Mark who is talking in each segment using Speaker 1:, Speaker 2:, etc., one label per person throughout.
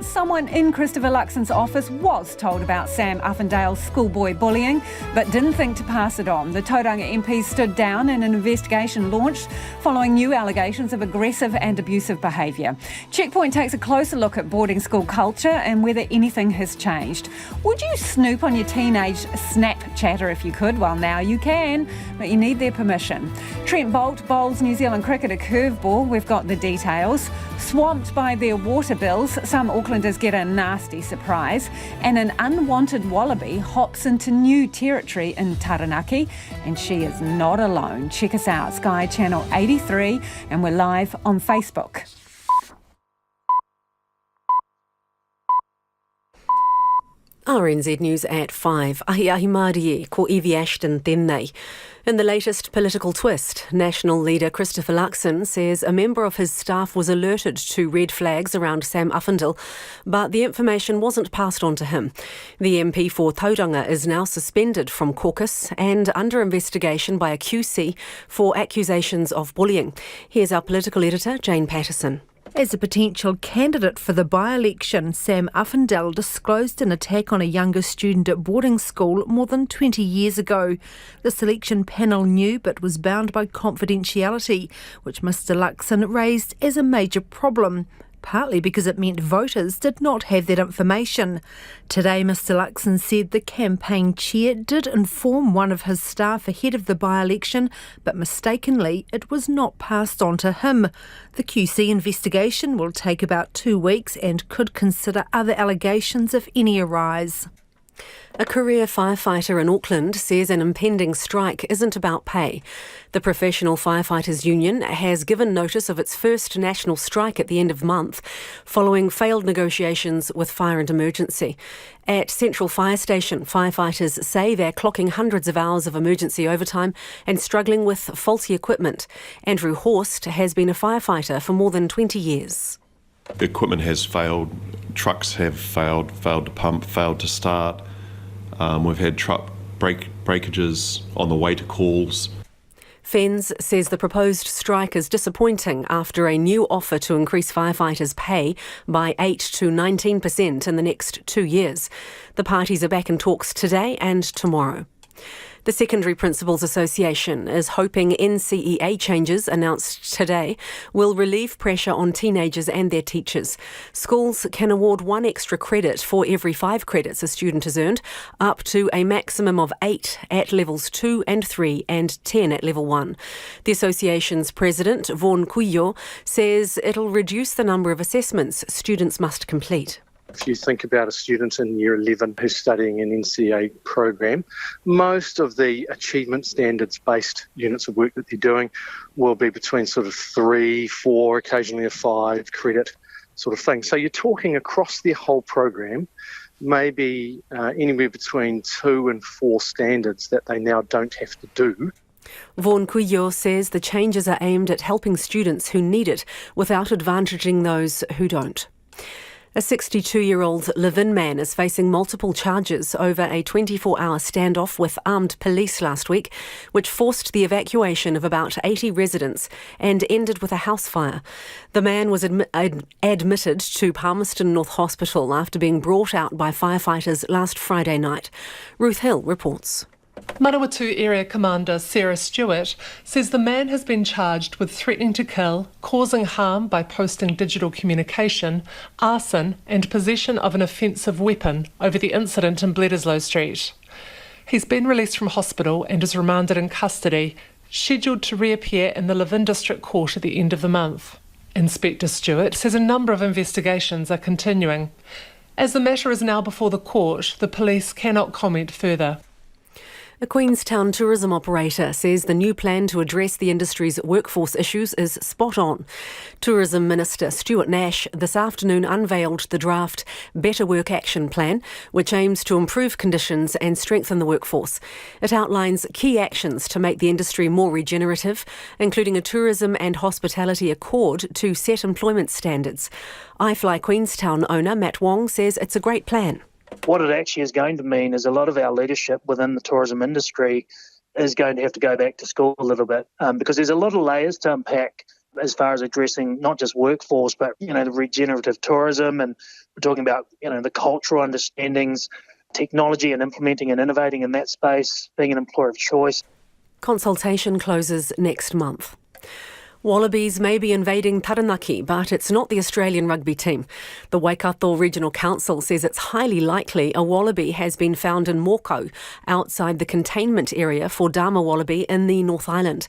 Speaker 1: out someone in Christopher Luxon's office was told about Sam Uffindell's schoolboy bullying, but didn't think to pass it on. The Tauranga MP stood down and an investigation launched following new allegations of aggressive and abusive behaviour. Checkpoint takes a closer look at boarding school culture and whether anything has changed. Would you snoop on your teenage Snapchatter if you could? Well, now you can, but you need their permission. Trent Boult bowls New Zealand cricket a curveball. We've got the details. Swamped by their water bills, some Aucklanders get a nasty surprise, and an unwanted Wallaby hops into new territory in Taranaki, and she is not alone. Check us out, Sky Channel 83, and we're live on Facebook.
Speaker 2: RNZ News at 5. Ahi Mārie ko Evie Ashton tēnei. In the latest political twist, National leader Christopher Luxon says a member of his staff was alerted to red flags around Sam Uffindell, but the information wasn't passed on to him. The MP for Tauranga is now suspended from caucus and under investigation by a QC for accusations of bullying. Here's our political editor, Jane Patterson.
Speaker 3: As a potential candidate for the by-election, Sam Uffindell disclosed an attack on a younger student at boarding school more than 20 years ago. The selection panel knew but was bound by confidentiality, which Mr Luxon raised as a major problem, partly because it meant voters did not have that information. Today, Mr Luxon said the campaign chair did inform one of his staff ahead of the by-election, but mistakenly it was not passed on to him. The QC investigation will take about 2 weeks and could consider other allegations if any arise.
Speaker 2: A career firefighter in Auckland says an impending strike isn't about pay. The Professional Firefighters Union has given notice of its first national strike at the end of the month, following failed negotiations with Fire and Emergency. At Central Fire Station, firefighters say they're clocking hundreds of hours of emergency overtime and struggling with faulty equipment. Andrew Horst has been a firefighter for more than 20 years.
Speaker 4: The equipment has failed, trucks have failed to pump, failed to start. We've had truck breakages on the way to calls.
Speaker 2: FENZ says the proposed strike is disappointing after a new offer to increase firefighters' pay by 8 to 19% in the next 2 years. The parties are back in talks today and tomorrow. The Secondary Principals Association is hoping NCEA changes announced today will relieve pressure on teenagers and their teachers. Schools can award 1 extra credit for every 5 credits a student has earned, up to a maximum of 8 at levels 2 and 3 and 10 at level 1. The association's president, Vaughan Cuyo, says it'll reduce the number of assessments students must complete.
Speaker 5: If you think about a student in Year 11 who's studying an NCEA program, most of the achievement standards-based units of work that they're doing will be between sort of 3, 4, occasionally a 5 credit sort of thing. So you're talking across their whole program, maybe anywhere between 2 and 4 standards that they now don't have to do.
Speaker 2: Vaughan Cuyo says the changes are aimed at helping students who need it without advantaging those who don't. A 62-year-old live-in man is facing multiple charges over a 24-hour standoff with armed police last week, which forced the evacuation of about 80 residents and ended with a house fire. The man was admitted to Palmerston North Hospital after being brought out by firefighters last Friday night. Ruth Hill reports.
Speaker 6: Manawatu Area Commander Sarah Stewart says the man has been charged with threatening to kill, causing harm by posting digital communication, arson and possession of an offensive weapon over the incident in Bledisloe Street. He's been released from hospital and is remanded in custody, scheduled to reappear in the Levin District Court at the end of the month. Inspector Stewart says a number of investigations are continuing. As the matter is now before the court, the police cannot comment further.
Speaker 2: A Queenstown tourism operator says the new plan to address the industry's workforce issues is spot on. Tourism Minister Stuart Nash this afternoon unveiled the draft Better Work Action Plan, which aims to improve conditions and strengthen the workforce. It outlines key actions to make the industry more regenerative, including a tourism and hospitality accord to set employment standards. iFly Queenstown owner Matt Wong says it's a great plan.
Speaker 7: What it actually is going to mean is a lot of our leadership within the tourism industry is going to have to go back to school a little bit because there's a lot of layers to unpack as far as addressing not just workforce, but, the regenerative tourism, and we're talking about, the cultural understandings, technology and implementing and innovating in that space, being an employer of choice.
Speaker 2: Consultation closes next month. Wallabies may be invading Taranaki, but it's not the Australian rugby team. The Waikato Regional Council says it's highly likely a wallaby has been found in Moko, outside the containment area for Dama Wallaby in the North Island.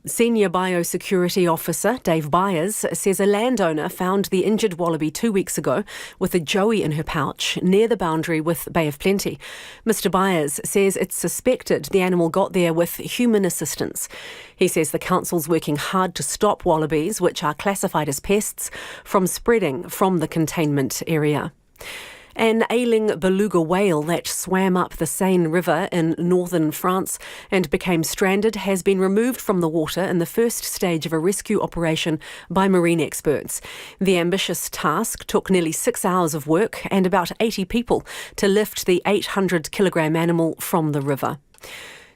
Speaker 2: Senior Biosecurity Officer Dave Byers says a landowner found the injured wallaby 2 weeks ago with a joey in her pouch near the boundary with Bay of Plenty. Mr Byers says it's suspected the animal got there with human assistance. He says the council's working hard to stop wallabies, which are classified as pests, from spreading from the containment area. An ailing beluga whale that swam up the Seine River in northern France and became stranded has been removed from the water in the first stage of a rescue operation by marine experts. The ambitious task took nearly 6 hours of work and about 80 people to lift the 800-kilogram animal from the river.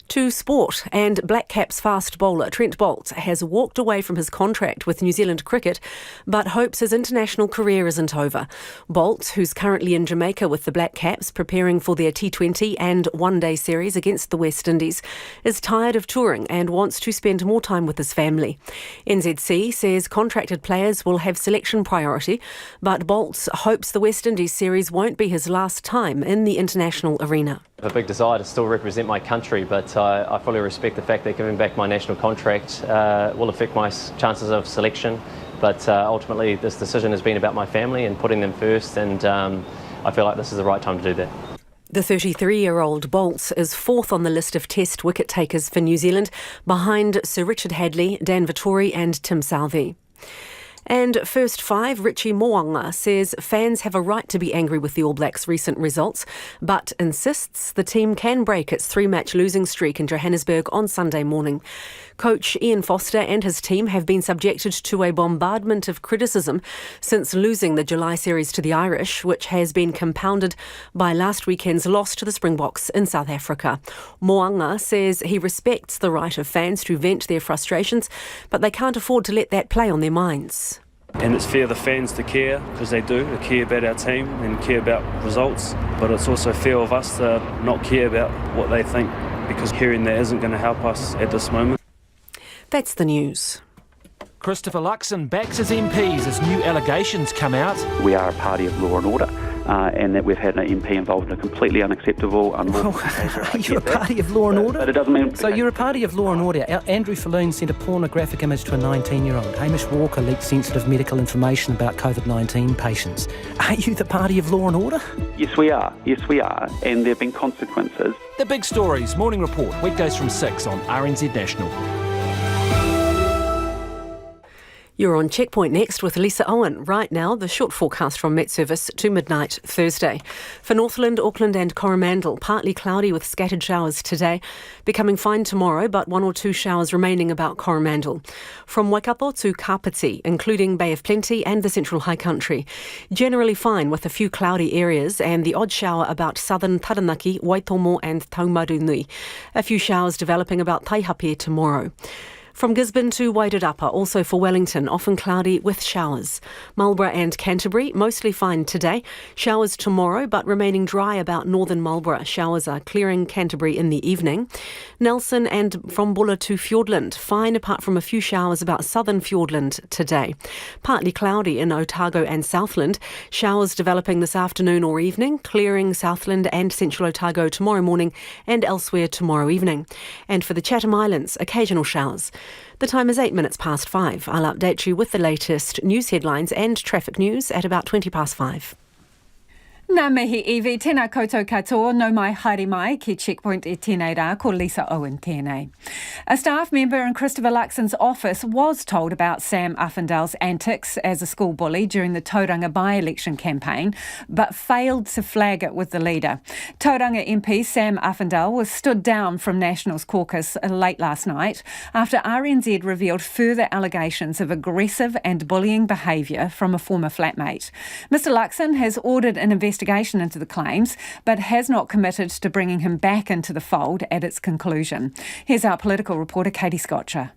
Speaker 2: To sport, and Black Caps fast bowler Trent Boult has walked away from his contract with New Zealand cricket, but hopes his international career isn't over. Boult, who's currently in Jamaica with the Black Caps preparing for their T20 and one-day series against the West Indies, is tired of touring and wants to spend more time with his family. NZC says contracted players will have selection priority, but Boult hopes the West Indies series won't be his last time in the international arena.
Speaker 8: A big desire to still represent my country, but I fully respect the fact that giving back my national contract will affect my chances of selection. But ultimately, this decision has been about my family and putting them first, and I feel like this is the right time to do that.
Speaker 2: The 33-year-old Boult is fourth on the list of test wicket takers for New Zealand, behind Sir Richard Hadley, Dan Vettori and Tim Southee. And First Five, Richie Mo'unga, says fans have a right to be angry with the All Blacks' recent results, but insists the team can break its 3-match losing streak in Johannesburg on Sunday morning. Coach Ian Foster and his team have been subjected to a bombardment of criticism since losing the July series to the Irish, which has been compounded by last weekend's loss to the Springboks in South Africa. Mo'unga says he respects the right of fans to vent their frustrations, but they can't afford to let that play on their minds.
Speaker 9: And it's fair the fans to care, because they do. They care about our team and care about results. But it's also fair of us to not care about what they think, because hearing that isn't going to help us at this moment.
Speaker 2: That's the news.
Speaker 10: Christopher Luxon backs his MPs as new allegations come out.
Speaker 11: We are a party of law and order, and that we've had an MP involved in a completely unacceptable, unlawful behaviour.
Speaker 12: Are you a party of law and order?
Speaker 11: But it doesn't mean...
Speaker 12: So you're a party of law and order. Andrew Falloon sent a pornographic image to a 19-year-old. Hamish Walker leaked sensitive medical information about COVID-19 patients. Are you the party of law and order?
Speaker 11: Yes, we are. Yes, we are. And there have been consequences.
Speaker 10: The Big Stories Morning Report, weekdays from 6 on RNZ National.
Speaker 2: You're on Checkpoint next with Lisa Owen. Right now, the short forecast from Met Service to midnight Thursday. For Northland, Auckland and Coromandel, partly cloudy with scattered showers today. Becoming fine tomorrow, but 1 or 2 showers remaining about Coromandel. From Waikato to Kapiti, including Bay of Plenty and the Central High Country. Generally fine with a few cloudy areas and the odd shower about southern Taranaki, Waitomo and Taumarunui. A few showers developing about Taihape tomorrow. From Gisborne to Wairarapa, also for Wellington, often cloudy with showers. Marlborough and Canterbury, mostly fine today. Showers tomorrow, but remaining dry about northern Marlborough. Showers are clearing Canterbury in the evening. Nelson and from Bulla to Fiordland, fine apart from a few showers about southern Fiordland today. Partly cloudy in Otago and Southland. Showers developing this afternoon or evening, clearing Southland and central Otago tomorrow morning and elsewhere tomorrow evening. And for the Chatham Islands, occasional showers. The time is 8 minutes past 5. I'll update you with the latest news headlines and traffic news at about 5:20.
Speaker 1: Nā mihi iwi, tēnā koutou katoa, no mai haere mai ki Checkpoint e tēnei rā, ko Lisa Owen tēnei. A staff member in Christopher Luxon's office was told about Sam Uffindell's antics as a school bully during the Tauranga by-election campaign, but failed to flag it with the leader. Tauranga MP Sam Uffindell was stood down from Nationals caucus late last night after RNZ revealed further allegations of aggressive and bullying behaviour from a former flatmate. Mr Luxon has ordered an investigation into the claims, but has not committed to bringing him back into the fold at its conclusion. Here's our political reporter, Katie Scotcher.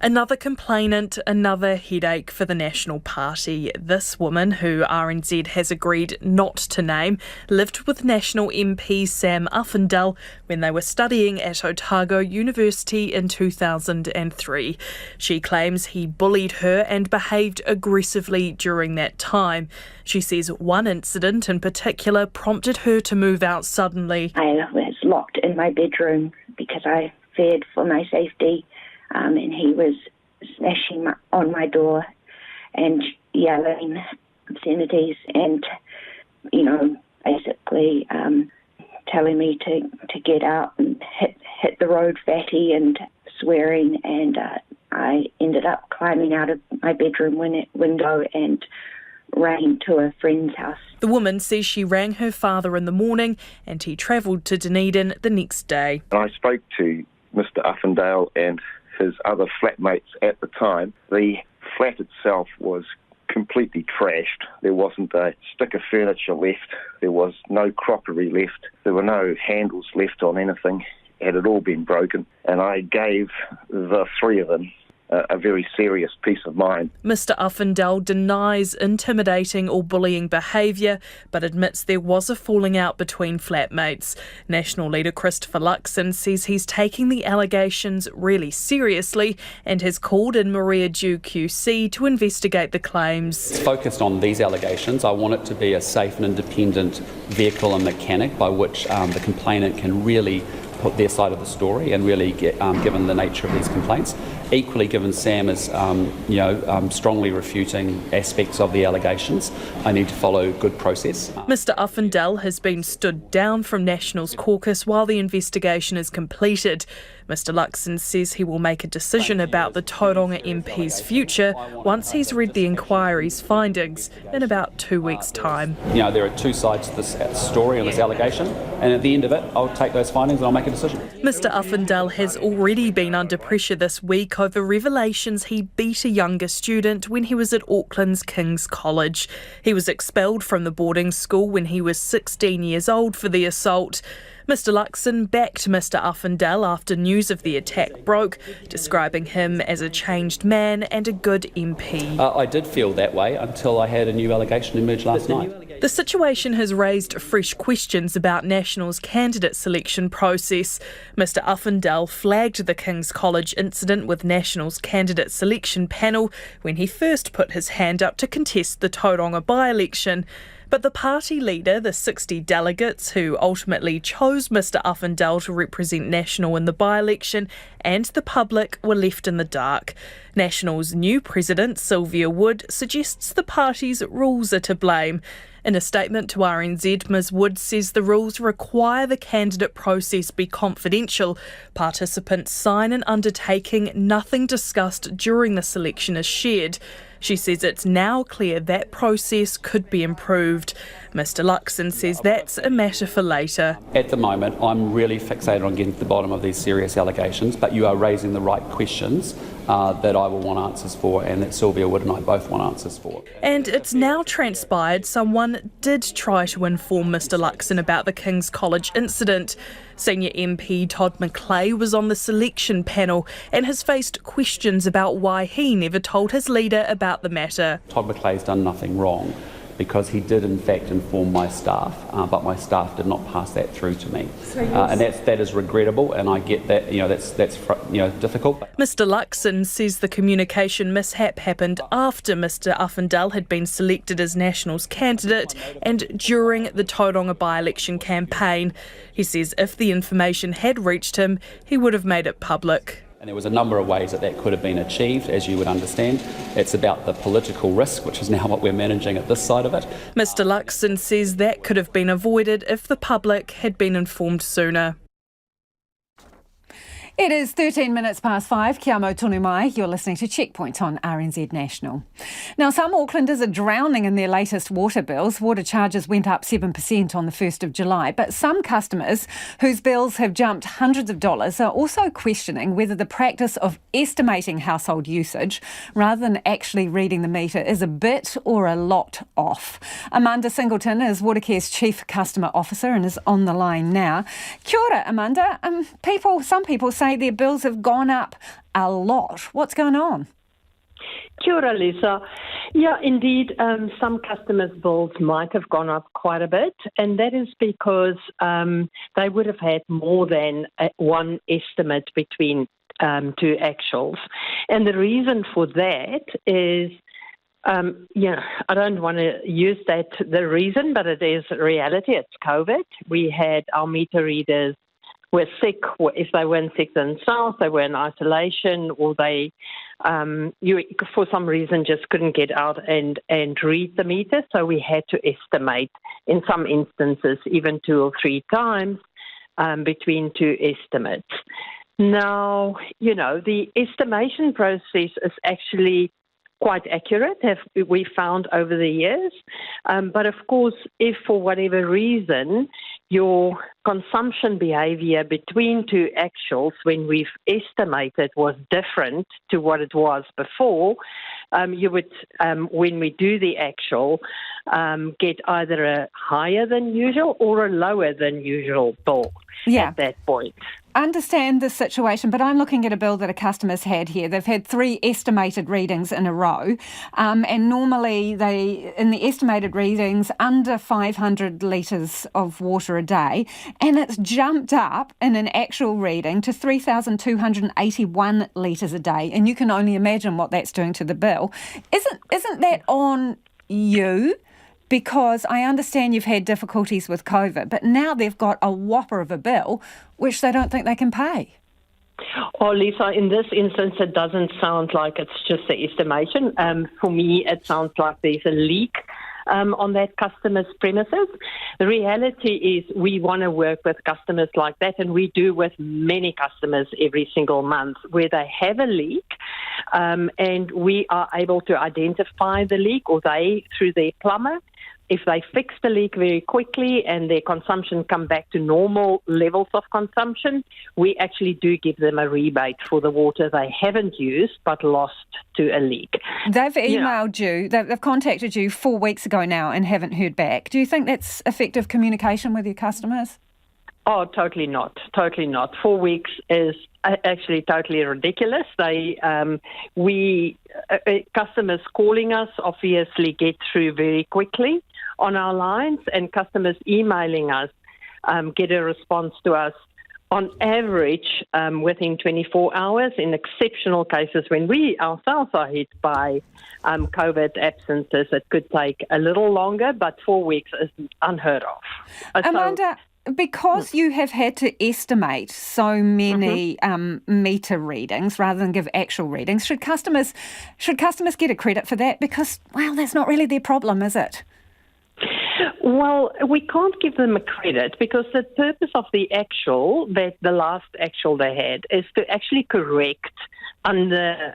Speaker 13: Another complainant, another headache for the National Party. This woman, who RNZ has agreed not to name, lived with National MP Sam Uffindell when they were studying at Otago University in 2003. She claims he bullied her and behaved aggressively during that time. She says one incident in particular prompted her to move out suddenly.
Speaker 14: I was locked in my bedroom because I feared for my safety. And he was smashing on my door and yelling obscenities and, basically telling me to get out and hit the road, fatty, and swearing. And I ended up climbing out of my bedroom window and ran to a friend's house.
Speaker 13: The woman says she rang her father in the morning and he travelled to Dunedin the next day.
Speaker 15: I spoke to Mr. Uffindell and his other flatmates at the time. The flat itself was completely trashed. There wasn't a stick of furniture left. There was no crockery left. There were no handles left on anything. It had all been broken. And I gave the three of them a very serious peace of mind.
Speaker 13: Mr. Uffindell denies intimidating or bullying behaviour, but admits there was a falling out between flatmates. National leader Christopher Luxon says he's taking the allegations really seriously and has called in Maria Dew QC to investigate the claims.
Speaker 16: It's focused on these allegations. I want it to be a safe and independent vehicle and mechanic by which the complainant can really put their side of the story and really get, given the nature of these complaints. Equally, given Sam is strongly refuting aspects of the allegations, I need to follow good process.
Speaker 13: Mr. Uffindell has been stood down from Nationals caucus while the investigation is completed. Mr. Luxon says he will make a decision about the Tauranga MP's future once he's read the inquiry's findings in about 2 weeks' time.
Speaker 16: There are two sides to this story and this allegation, and at the end of it, I'll take those findings and I'll make a decision.
Speaker 13: Mr. Uffindell has already been under pressure this week over revelations he beat a younger student when he was at Auckland's King's College. He was expelled from the boarding school when he was 16 years old for the assault. Mr. Luxon backed Mr. Uffindell after news of the attack broke, describing him as a changed man and a good MP.
Speaker 16: I did feel that way until I had a new allegation emerge last night.
Speaker 13: The situation has raised fresh questions about National's candidate selection process. Mr. Uffindell flagged the King's College incident with National's candidate selection panel when he first put his hand up to contest the Tauranga by-election. But the party leader, the 60 delegates who ultimately chose Mr. Uffindell to represent National in the by-election, and the public were left in the dark. National's new president, Sylvia Wood, suggests the party's rules are to blame. In a statement to RNZ, Ms Wood says the rules require the candidate process be confidential. Participants sign an undertaking nothing discussed during the selection is shared. She says it's now clear that process could be improved. Mr. Luxon says that's a matter for later.
Speaker 16: At the moment, I'm really fixated on getting to the bottom of these serious allegations, but you are raising the right questions that I will want answers for and that Sylvia Wood and I both want answers for.
Speaker 13: And it's now transpired someone did try to inform Mr. Luxon about the King's College incident. Senior MP Todd McClay was on the selection panel and has faced questions about why he never told his leader about the matter.
Speaker 16: Todd McClay's done nothing wrong because he did in fact inform my staff, but my staff did not pass that through to me. And that is regrettable, and I get that, that's difficult.
Speaker 13: Mr. Luxon says the communication mishap happened after Mr. Uffindell had been selected as National's candidate and during the Tauranga by-election campaign. He says if the information had reached him, he would have made it public.
Speaker 16: And there was a number of ways that could have been achieved, as you would understand. It's about the political risk, which is now what we're managing at this side of it.
Speaker 13: Mr. Luxon says that could have been avoided if the public had been informed sooner.
Speaker 1: It is 13 minutes past 5. Kia mau tonu mai. You're listening to Checkpoint on RNZ National. Now, some Aucklanders are drowning in their latest water bills. Water charges went up 7% on the 1st of July, but some customers whose bills have jumped hundreds of dollars are also questioning whether the practice of estimating household usage rather than actually reading the meter is a bit or a lot off. Amanda Singleton is Watercare's Chief Customer Officer and is on the line now. Kia ora, Amanda. Some people say say their bills have gone up a lot. What's going on?
Speaker 17: Kia ora, Lisa. Yeah, indeed, some customers' bills might have gone up quite a bit, and that is because they would have had more than one estimate between two actuals. And the reason for that is, I don't want to use that the reason, but it is reality. It's COVID. We had our meter readers were sick. If they weren't sick themselves, they were in isolation, or they, for some reason, just couldn't get out and read the meter. So we had to estimate, in some instances, even 2 or 3 times between two estimates. Now, the estimation process is actually quite accurate, have we found over the years. But of course, if for whatever reason your consumption behaviour between two actuals when we've estimated was different to what it was before, you would, when we do the actual, get either a higher than usual or a lower than usual bill at that point.
Speaker 1: I understand the situation, but I'm looking at a bill that a customer's had here. They've had 3 estimated readings in a row, and normally in the estimated readings, under 500 litres of water a day, and it's jumped up in an actual reading to 3,281 litres a day, and you can only imagine what that's doing to the bill. Isn't that on you? Because I understand you've had difficulties with COVID, but now they've got a whopper of a bill, which they don't think they can pay.
Speaker 17: Oh, Lisa, in this instance, it doesn't sound like it's just the estimation. For me, it sounds like there's a leak on that customer's premises. The reality is we want to work with customers like that, and we do with many customers every single month where they have a leak, and we are able to identify the leak, or they, through their plumber, if they fix the leak very quickly and their consumption come back to normal levels of consumption, we actually do give them a rebate for the water they haven't used but lost to a leak.
Speaker 1: They've emailed you, they've contacted you 4 weeks ago now and haven't heard back. Do you think that's effective communication with your customers?
Speaker 17: Oh, totally not. Totally not. 4 weeks is actually totally ridiculous. Customers calling us obviously get through very quickly on our lines, and customers emailing us get a response to us on average within 24 hours. In exceptional cases, when we ourselves are hit by COVID absences, it could take a little longer, but 4 weeks is unheard of.
Speaker 1: Amanda, because you have had to estimate so many meter readings rather than give actual readings, should customers get a credit for that? Because, well, that's not really their problem, is it?
Speaker 17: Well, we can't give them a credit because the purpose of the actual, the last actual they had, is to actually correct under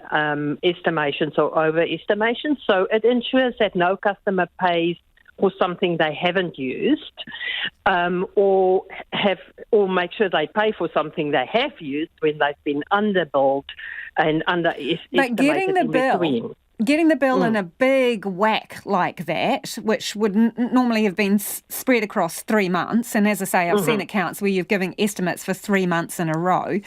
Speaker 17: estimations or overestimations. So it ensures that no customer pays for something they haven't used, or make sure they pay for something they have used when they've been underbilled and underestimated in between.
Speaker 1: Getting the bill in a big whack like that, which would normally have been spread across 3 months, and as I say, I've seen accounts where you're giving estimates for 3 months in a row.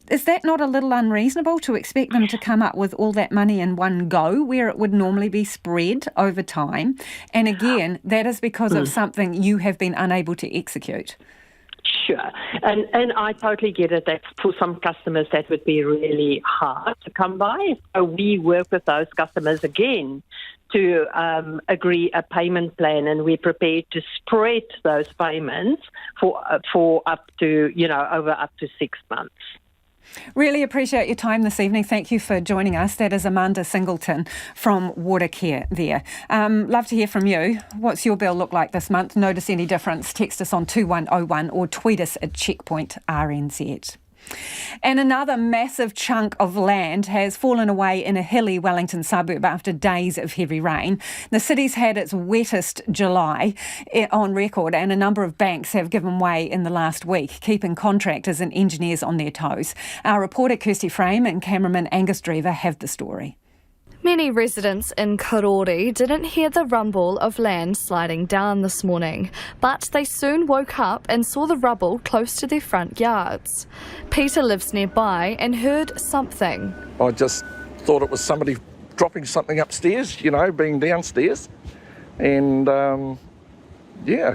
Speaker 1: Is that not a little unreasonable to expect them to come up with all that money in one go where it would normally be spread over time? And again, that is because of something you have been unable to execute.
Speaker 17: Sure. And I totally get it that for some customers that would be really hard to come by. So we work with those customers again to agree a payment plan, and we're prepared to spread those payments for up to, over up to 6 months.
Speaker 1: Really appreciate your time this evening. Thank you for joining us. That is Amanda Singleton from Watercare there. Love to hear from you. What's your bill look like this month? Notice any difference? Text us on 2101 or tweet us at Checkpoint RNZ. And another massive chunk of land has fallen away in a hilly Wellington suburb after days of heavy rain. The city's had its wettest July on record, and a number of banks have given way in the last week, keeping contractors and engineers on their toes. Our reporter Kirsty Frame and cameraman Angus Drever have the story.
Speaker 18: Many residents in Karori didn't hear the rumble of land sliding down this morning, but they soon woke up and saw the rubble close to their front yards. Peter lives nearby and heard something.
Speaker 19: I just thought it was somebody dropping something upstairs, being downstairs. And,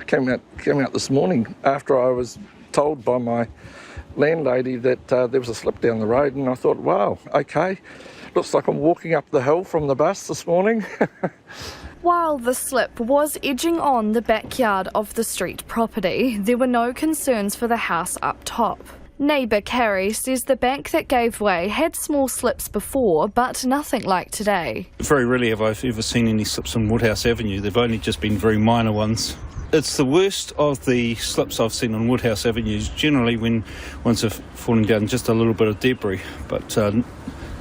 Speaker 19: came out this morning after I was told by my landlady that there was a slip down the road, and I thought, wow, okay. Looks like I'm walking up the hill from the bus this morning.
Speaker 18: While the slip was edging on the backyard of the street property, there were no concerns for the house up top. Neighbour Carrie says the bank that gave way had small slips before, but nothing like today.
Speaker 20: Very rarely have I ever seen any slips on Woodhouse Avenue. They've only just been very minor ones. It's the worst of the slips I've seen on Woodhouse Avenue, generally when ones have fallen down just a little bit of debris, but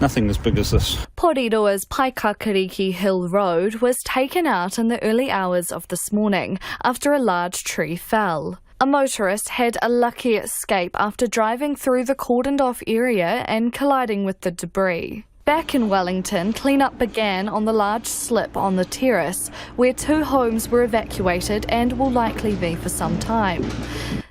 Speaker 20: nothing as big as this.
Speaker 18: Poriroa's Paikakariki Hill Road was taken out in the early hours of this morning after a large tree fell. A motorist had a lucky escape after driving through the cordoned-off area and colliding with the debris. Back in Wellington, clean-up began on the large slip on the terrace, where 2 homes were evacuated and will likely be for some time.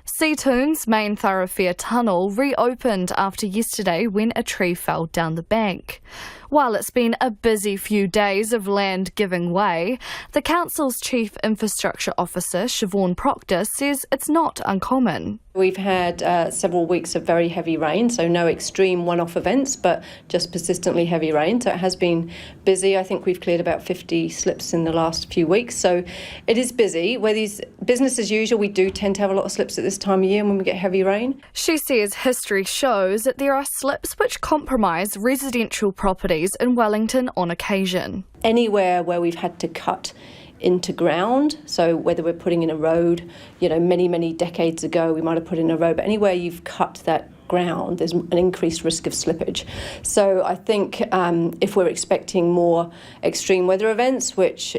Speaker 18: Seatoon's main thoroughfare tunnel reopened after yesterday when a tree fell down the bank. While it's been a busy few days of land giving way, the council's chief infrastructure officer, Siobhan Proctor, says it's not uncommon.
Speaker 21: We've had several weeks of very heavy rain, so no extreme one-off events, but just persistently heavy rain. So it has been busy. I think we've cleared about 50 slips in the last few weeks. So it is busy. Where these business as usual, we do tend to have a lot of slips at this time of year when we get heavy rain.
Speaker 18: She says history shows that there are slips which compromise residential properties in Wellington on occasion.
Speaker 21: Anywhere where we've had to cut into ground, so whether we're putting in a road, many decades ago we might have put in a road, but anywhere you've cut that ground, there's an increased risk of slippage. So I think if we're expecting more extreme weather events, which,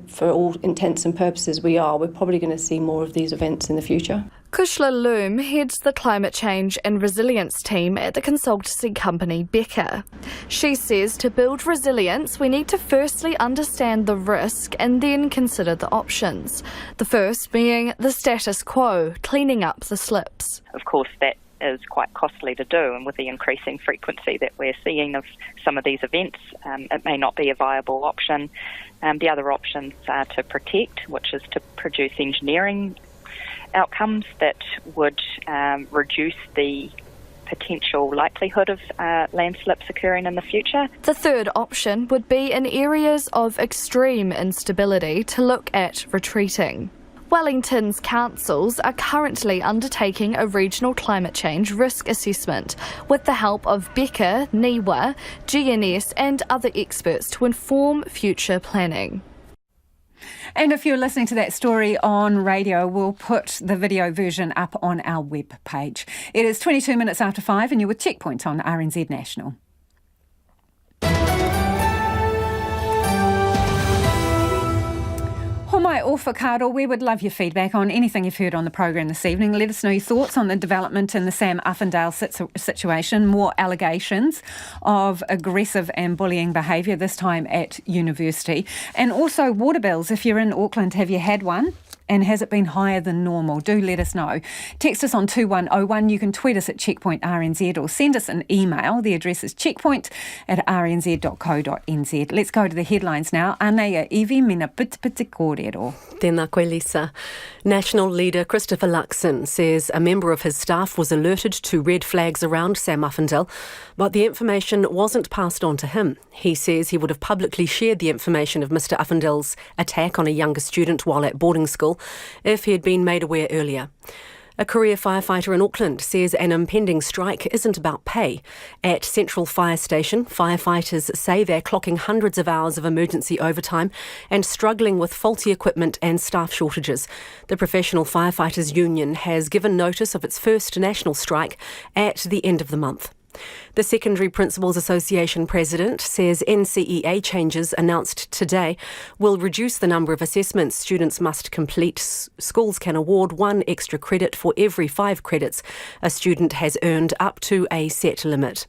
Speaker 21: for all intents and purposes we're probably going to see more of these events in the future.
Speaker 18: Kushla Loom heads the climate change and resilience team at the consultancy company Becker. She says to build resilience, we need to firstly understand the risk and then consider the options. The first being the status quo, cleaning up the slips.
Speaker 22: Of course, that is quite costly to do, and with the increasing frequency that we're seeing of some of these events, it may not be a viable option. The other options are to protect, which is to produce engineering outcomes that would reduce the potential likelihood of landslips occurring in the future.
Speaker 18: The third option would be in areas of extreme instability to look at retreating. Wellington's councils are currently undertaking a regional climate change risk assessment with the help of Becker, NIWA, GNS and other experts to inform future planning.
Speaker 1: And if you're listening to that story on radio, we'll put the video version up on our web page. It is 22 minutes after 5 and you're with Checkpoint on RNZ National. Homai o whakaaro, we would love your feedback on anything you've heard on the programme this evening. Let us know your thoughts on the development in the Sam Uffindell situation, more allegations of aggressive and bullying behaviour, this time at university. And also water bills, if you're in Auckland, have you had one? And has it been higher than normal? Do let us know. Text us on 2101. You can tweet us at Checkpoint RNZ or send us an email. The address is checkpoint@rnz.co.nz. Let's go to the headlines now. Anea iwi mina pitipiti kōrero.
Speaker 2: Tēnā koe, Lisa. National leader Christopher Luxon says a member of his staff was alerted to red flags around Sam Uffindell, but the information wasn't passed on to him. He says he would have publicly shared the information of Mr Uffindell's attack on a younger student while at boarding school if he had been made aware earlier. A career firefighter in Auckland says an impending strike isn't about pay. At Central Fire Station, firefighters say they're clocking hundreds of hours of emergency overtime and struggling with faulty equipment and staff shortages. The Professional Firefighters Union has given notice of its first national strike at the end of the month. The Secondary Principals Association president says NCEA changes announced today will reduce the number of assessments students must complete. Schools can award 1 extra credit for every 5 credits a student has earned up to a set limit.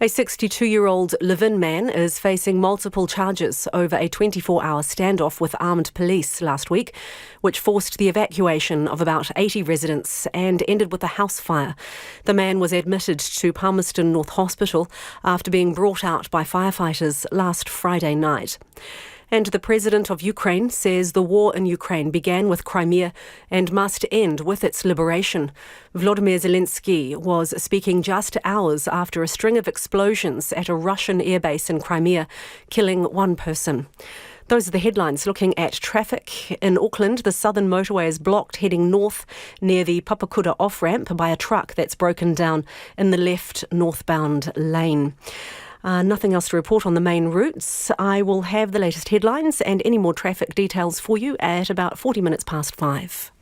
Speaker 2: A 62-year-old live-in man is facing multiple charges over a 24-hour standoff with armed police last week, which forced the evacuation of about 80 residents and ended with a house fire. The man was admitted to Palmerston North Hospital after being brought out by firefighters last Friday night. And the president of Ukraine says the war in Ukraine began with Crimea and must end with its liberation. Volodymyr Zelensky was speaking just hours after a string of explosions at a Russian airbase in Crimea, killing one person. Those are the headlines. Looking at traffic in Auckland, the southern motorway is blocked heading north near the Papakura off-ramp by a truck that's broken down in the left northbound lane. Nothing else to report on the main routes. I will have the latest headlines and any more traffic details for you at about 40 minutes past 5.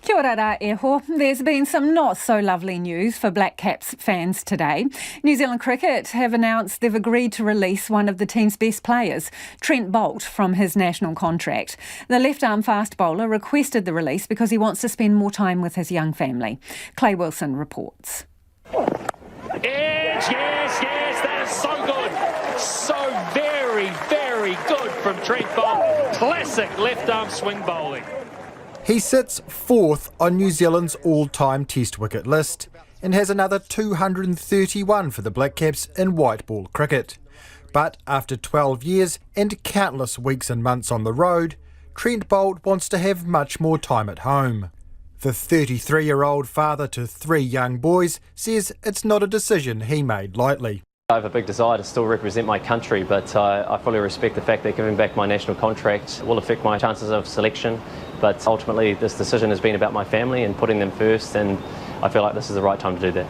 Speaker 1: Kia ora rā eho. There's been some not so lovely news for Black Caps fans today. New Zealand Cricket have announced they've agreed to release one of the team's best players, Trent Boult, from his national contract. The left-arm fast bowler requested the release because he wants to spend more time with his young family. Clay Wilson reports.
Speaker 10: Yes, that is so good. So very, very good from Trent Boult. Classic left-arm swing bowling.
Speaker 3: He sits fourth on New Zealand's all-time test wicket list and has another 231 for the Black Caps in white ball cricket. But after 12 years and countless weeks and months on the road, Trent Boult wants to have much more time at home. The 33-year-old father to 3 young boys says it's not a decision he made lightly.
Speaker 8: I have a big desire to still represent my country, but I fully respect the fact that giving back my national contract will affect my chances of selection. But ultimately, this decision has been about my family and putting them first, and I feel like this is the right time to do that.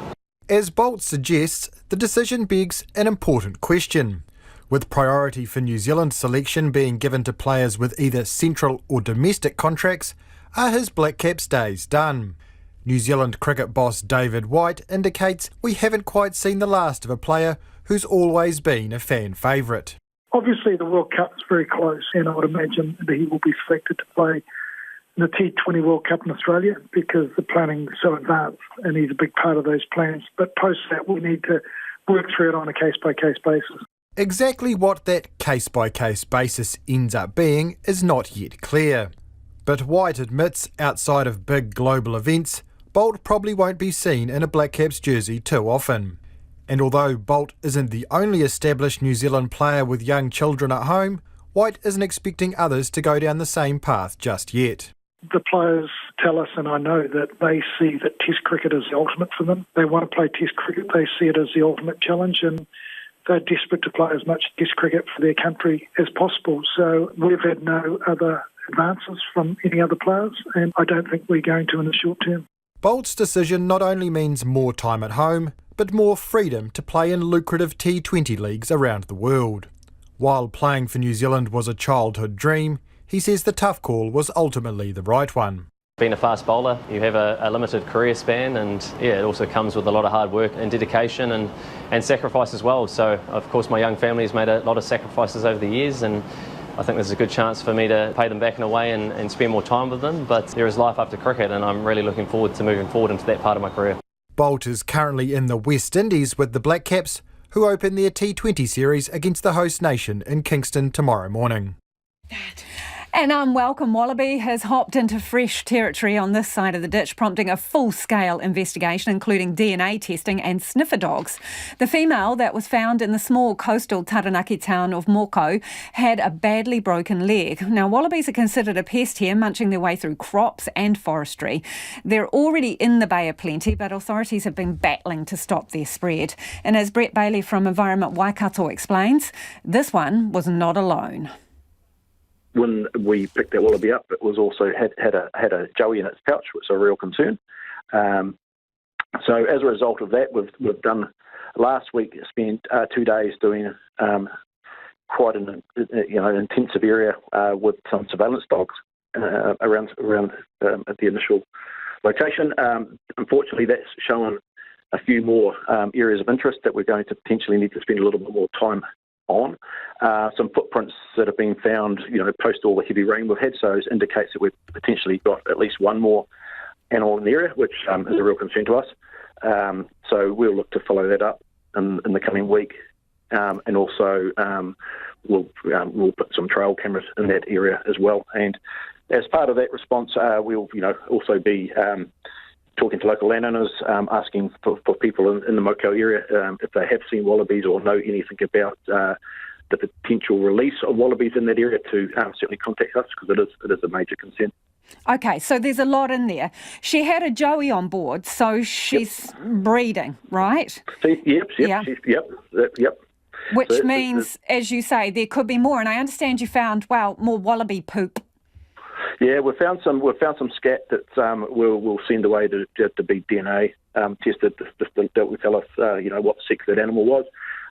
Speaker 3: As Boult suggests, the decision begs an important question. With priority for New Zealand selection being given to players with either central or domestic contracts, are his Black Caps days done? New Zealand cricket boss David White indicates we haven't quite seen the last of a player who's always been a fan favourite.
Speaker 4: Obviously the World Cup is very close, and I would imagine that he will be selected to play in the T20 World Cup in Australia because the planning is so advanced and he's a big part of those plans. But post that we need to work through it on a case-by-case basis.
Speaker 3: Exactly what that case-by-case basis ends up being is not yet clear. But White admits outside of big global events, Boult probably won't be seen in a Black Caps jersey too often. And although Boult isn't the only established New Zealand player with young children at home, White isn't expecting others to go down the same path just yet.
Speaker 4: The players tell us, and I know that they see that Test cricket is the ultimate for them. They want to play Test cricket. They see it as the ultimate challenge, and they're desperate to play as much Test cricket for their country as possible. So we've had no other advances from any other players, and I don't think we're going to in the short term.
Speaker 3: Boult's decision not only means more time at home, but more freedom to play in lucrative T20 leagues around the world. While playing for New Zealand was a childhood dream, he says the tough call was ultimately the right one.
Speaker 8: Being a fast bowler, you have a limited career span, and it also comes with a lot of hard work and dedication and sacrifice as well. So, of course, my young family has made a lot of sacrifices over the years, and I think there's a good chance for me to pay them back in a way and spend more time with them. But there is life after cricket, and I'm really looking forward to moving forward into that part of my career.
Speaker 3: Boult is currently in the West Indies with the Black Caps, who open their T20 series against the host nation in Kingston tomorrow morning.
Speaker 1: An unwelcome wallaby has hopped into fresh territory on this side of the ditch, prompting a full-scale investigation, including DNA testing and sniffer dogs. The female that was found in the small coastal Taranaki town of Moko had a badly broken leg. Now, wallabies are considered a pest here, munching their way through crops and forestry. They're already in the Bay of Plenty, but authorities have been battling to stop their spread. And as Brett Bailey from Environment Waikato explains, this one was not alone.
Speaker 23: When we picked that wallaby up, it was also had a joey in its pouch, which is a real concern. So as a result of that, we've done last week spent 2 days doing quite an intensive area with some surveillance dogs around at the initial location. Unfortunately, that's shown a few more areas of interest that we're going to potentially need to spend a little bit more time on. Some footprints that have been found, post all the heavy rain we've had, so it indicates that we've potentially got at least one more animal in the area, which is a real concern to us. So we'll look to follow that up in the coming week, and also we'll put some trail cameras in that area as well. And as part of that response, we'll also be talking to local landowners, asking for people in the Mokau area if they have seen wallabies or know anything about the potential release of wallabies in that area to certainly contact us, because it is a major concern.
Speaker 1: Okay, so there's a lot in there. She had a joey on board, so she's breeding, right?
Speaker 23: Yep.
Speaker 1: Which
Speaker 23: So
Speaker 1: means, as you say, there could be more. And I understand you found, more wallaby poop.
Speaker 23: Yeah, we've found some scat that we'll send away to be DNA tested that will tell us what sex that animal was.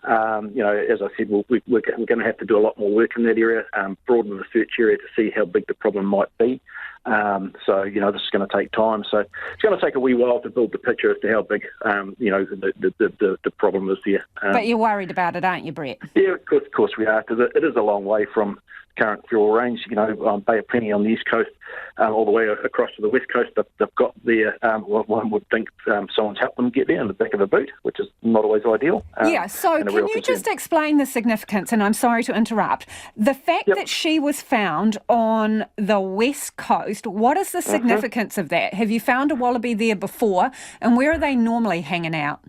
Speaker 23: As I said, we're going to have to do a lot more work in that area, broaden the search area to see how big the problem might be. This is going to take time. So it's going to take a wee while to build the picture as to how big, the problem is there.
Speaker 1: But you're worried about it, aren't you, Brett?
Speaker 23: Yeah, of course we are, because it is a long way from current fuel range. Bay of Plenty on the east coast, all the way across to the west coast. They've got there. One would think someone's helped them get there in the back of a boot, which is not always ideal.
Speaker 1: So can you just explain the significance, and I'm sorry to interrupt, the fact that she was found on the west coast, what is the significance of that? Have you found a wallaby there before, and where are they normally hanging out?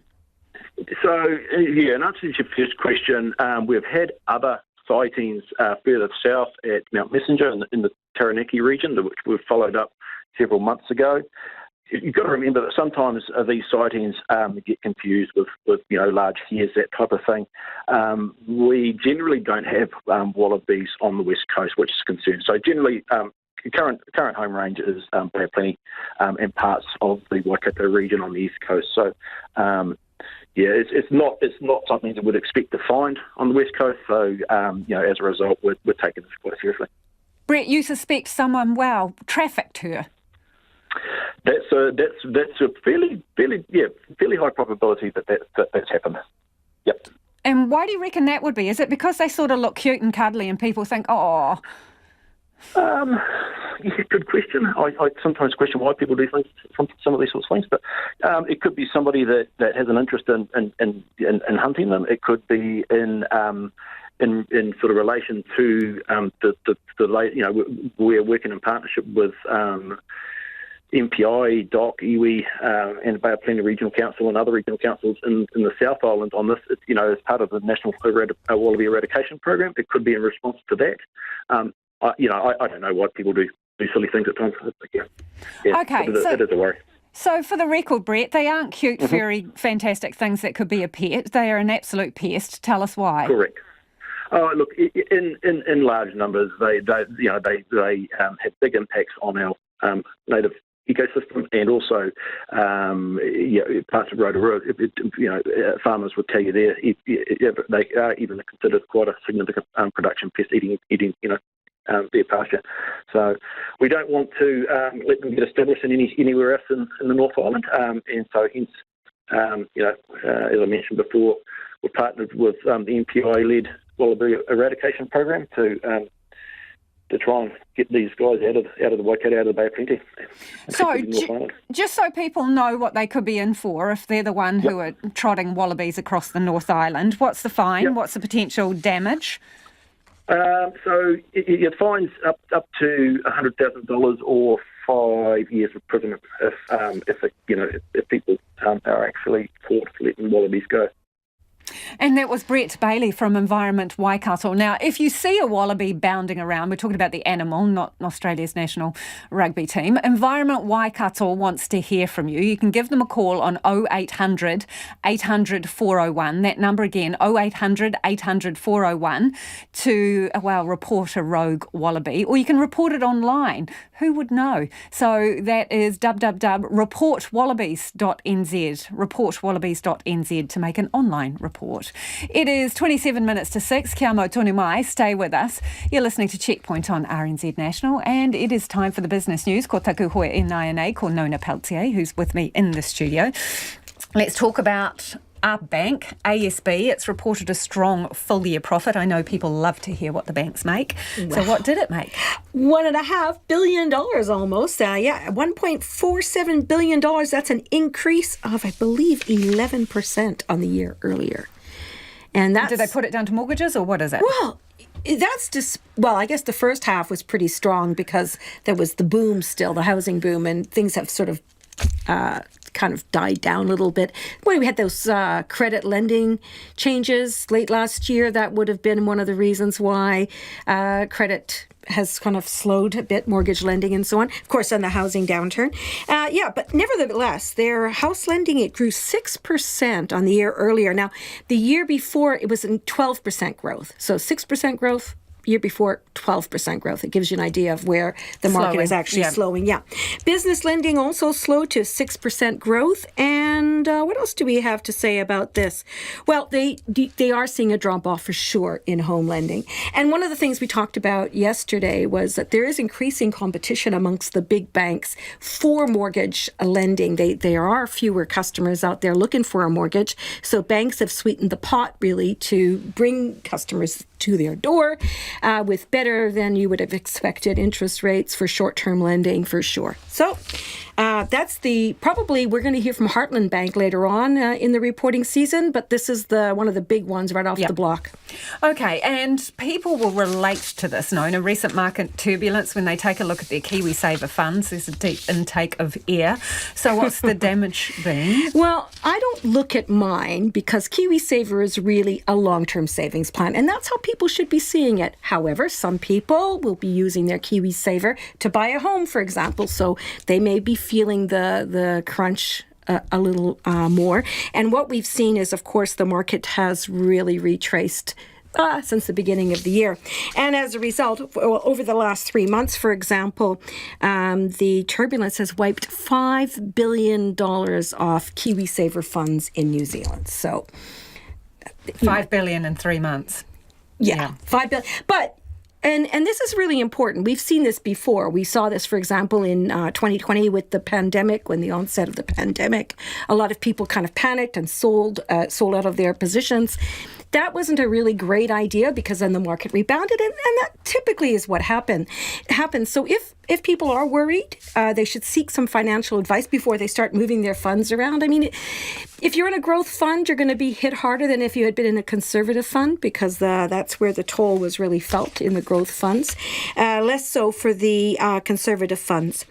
Speaker 23: So, in answer to your first question, we've had other sightings further south at Mount Messenger in the Taranaki region, which we've followed up several months ago. You've got to remember that sometimes these sightings get confused with large hares, that type of thing. We generally don't have wallabies on the west coast, which is a concern. So generally, current home range is Bay of Plenty and parts of the Waikato region on the east coast. So it's not something that we'd expect to find on the west coast. So as a result, we're taking this quite seriously.
Speaker 1: Brett, you suspect someone trafficked her.
Speaker 23: That's a fairly high probability that's happened. Yep.
Speaker 1: And why do you reckon that would be? Is it because they sort of look cute and cuddly and people think, oh?
Speaker 23: Good question. I sometimes question why people do things, some of these sorts of things, but it could be somebody that has an interest in hunting them. It could be in sort of relation to we're working in partnership with MPI, DOC, iwi, and Bay of Plenty Regional Council and other regional councils in the South Island on this. As part of the National Wallaby Eradication Program. It could be in response to that. I don't know why people do silly things at times.
Speaker 1: Okay,
Speaker 23: it is a worry.
Speaker 1: So for the record, Brett, they aren't cute, furry, fantastic things that could be a pet. They are an absolute pest. Tell us why.
Speaker 23: Correct. Look, in large numbers, they have big impacts on our native ecosystem, and also parts of Rotorua. Farmers would tell you they are even considered quite a significant production pest, eating their pasture. So we don't want to let them get established anywhere else in the North Island, and so hence, as I mentioned before, we've partnered with the MPI-led Wallaby Eradication Program to try and get these guys out of the Waikato, out of the Bay of Plenty.
Speaker 1: So, just so people know what they could be in for, if they're the one who are trotting wallabies across the North Island, what's the fine? Yep. What's the potential damage?
Speaker 23: So it fines up to $100,000 or 5 years of prison if people are actually caught letting wallabies go.
Speaker 1: And that was Brett Bailey from Environment Waikato. Now, if you see a wallaby bounding around, we're talking about the animal, not Australia's national rugby team. Environment Waikato wants to hear from you. You can give them a call on 0800 800 401. That number again, 0800 800 401 to, report a rogue wallaby. Or you can report it online. Who would know? So that is www.reportwallabies.nz, reportwallabies.nz to make an online report. It is 27 minutes to 6. Kia mau tonu mai. Stay with us. You're listening to Checkpoint on RNZ National, and it is time for the business news. Ko taku hoe e nai anei, ko Nona Peltier, who's with me in the studio. Let's talk about Up Bank, ASB. It's reported a strong full-year profit. I know people love to hear what the banks make. So what did it make?
Speaker 5: $1.5 billion almost. $1.47 billion. That's an increase of, I believe, 11% on the year earlier. And that's,
Speaker 1: did they put it down to mortgages, or what is it?
Speaker 5: Well, that's just, well, I guess the first half was pretty strong because there was the boom still, the housing boom, and things have sort of kind of died down a little bit. When we had those credit lending changes late last year, that would have been one of the reasons why credit has kind of slowed a bit, mortgage lending and so on. Of course, on the housing downturn. But nevertheless, their house lending, it grew 6% on the year earlier. Now, the year before, it was in 12% growth. So 6% growth. Year before, 12% growth. It gives you an idea of where the market is actually slowing. Yeah. Business lending also slowed to 6% growth. And what else do we have to say about this? Well, they are seeing a drop-off for sure in home lending. And one of the things we talked about yesterday was that there is increasing competition amongst the big banks for mortgage lending. There are fewer customers out there looking for a mortgage. So banks have sweetened the pot, really, to bring customers to their door with better than you would have expected interest rates for short-term lending for sure. So that's probably we're going to hear from Heartland Bank later on in the reporting season, but this is one of the big ones right off the block.
Speaker 1: Okay, and people will relate to this, Nona. Recent market turbulence, when they take a look at their KiwiSaver funds, there's a deep intake of air. So what's the damage been?
Speaker 5: Well, I don't look at mine because KiwiSaver is really a long-term savings plan, and that's how people should be seeing it. However, some people will be using their KiwiSaver to buy a home, for example, so they may be feeling the crunch a little more. And what we've seen is, of course, the market has really retraced since the beginning of the year. And as a result, over the last 3 months, for example, the turbulence has wiped $5 billion off KiwiSaver funds in New Zealand. So
Speaker 1: $5 billion in 3 months.
Speaker 5: Yeah. $5 billion. But And this is really important. We've seen this before. We saw this, for example, in 2020 with the pandemic, when the onset of the pandemic. A lot of people kind of panicked and sold out of their positions. That wasn't a really great idea because then the market rebounded, and that typically is what happens. So if people are worried, they should seek some financial advice before they start moving their funds around. I mean, if you're in a growth fund, you're going to be hit harder than if you had been in a conservative fund because that's where the toll was really felt in the growth funds, less so for the conservative funds.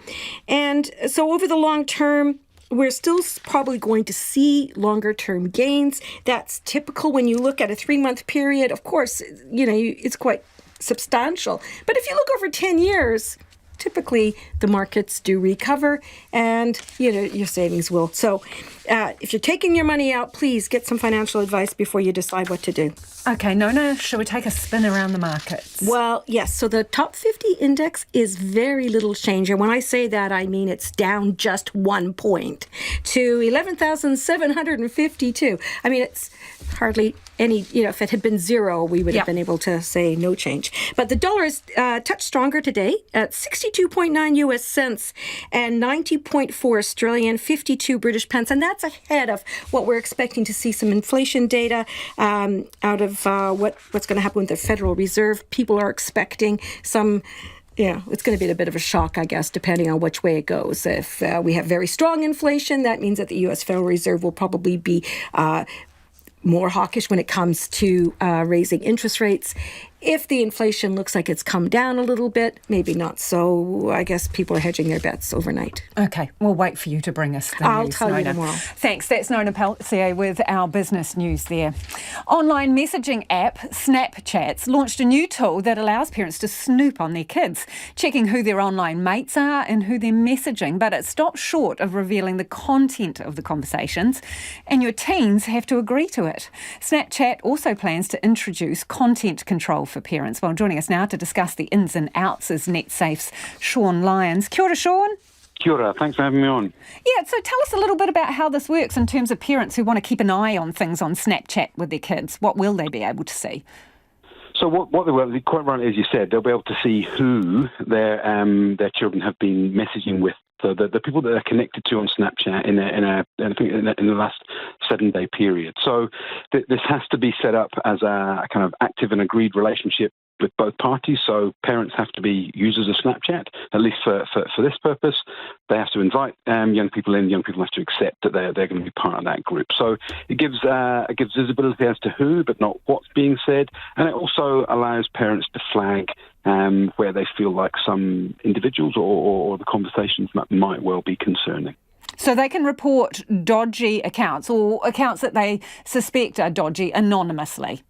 Speaker 5: And so over the long term, we're still probably going to see longer-term gains. That's typical when you look at a 3-month period. Of course, it's quite substantial. But if you look over 10 years, typically the markets do recover and, your savings will. So if you're taking your money out, please get some financial advice before you decide what to do.
Speaker 1: Okay, Nona, shall we take a spin around the markets?
Speaker 5: Well, yes. So the top 50 index is very little change. And when I say that, I mean it's down just 1 point to 11,752. I mean, it's hardly any, if it had been zero, we would have been able to say no change. But the dollar is touched stronger today at 62.9 US cents and 90.4 Australian, 52 British pence. And that's ahead of what we're expecting to see some inflation data out of what's going to happen with the Federal Reserve. People are expecting some... it's going to be a bit of a shock, I guess, depending on which way it goes. If we have very strong inflation, that means that the U.S. Federal Reserve will probably be more hawkish when it comes to raising interest rates. If the inflation looks like it's come down a little bit, maybe not so. I guess people are hedging their bets overnight.
Speaker 1: Okay, we'll wait for you to bring us the
Speaker 5: I'll
Speaker 1: news,
Speaker 5: tell
Speaker 1: Nona.
Speaker 5: you tomorrow.
Speaker 1: Thanks. That's Nona Peltier with our business news there. Online messaging app Snapchat's launched a new tool that allows parents to snoop on their kids, checking who their online mates are and who they're messaging, but it stops short of revealing the content of the conversations, and your teens have to agree to it. Snapchat also plans to introduce content control for parents. Well, joining us now to discuss the ins and outs is NetSafe's Sean Lyons. Kia ora, Sean.
Speaker 6: Kia ora, thanks for having me on.
Speaker 1: Yeah, so tell us a little bit about how this works in terms of parents who want to keep an eye on things on Snapchat with their kids. What will they be able to see?
Speaker 6: So what they will, quite right as you said, they'll be able to see who their children have been messaging with So the people that are connected to on Snapchat in the last 7-day period. So this has to be set up as a kind of active and agreed relationship with both parties. So parents have to be users of Snapchat, at least for this purpose. They have to invite young people in. Young people have to accept that they're going to be part of that group. So it gives visibility as to who, but not what's being said. And it also allows parents to flag where they feel like some individuals or the conversations might well be concerning.
Speaker 1: So they can report dodgy accounts or accounts that they suspect are dodgy anonymously.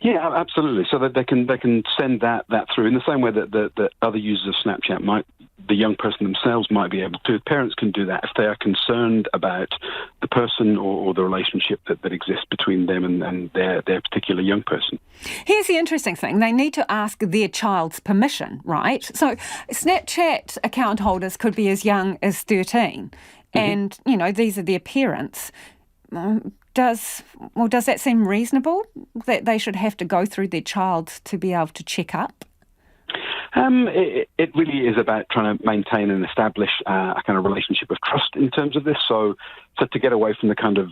Speaker 6: Yeah, absolutely. So that they can send that through in the same way that other users of Snapchat the young person themselves might be able to. Parents can do that if they are concerned about the person or the relationship that exists between them and their particular young person.
Speaker 1: Here's the interesting thing. They need to ask their child's permission, right? So Snapchat account holders could be as young as 13 and, these are their parents. Does that seem reasonable, that they should have to go through their child to be able to check up?
Speaker 6: It really is about trying to maintain and establish a kind of relationship of trust in terms of this. So to get away from the kind of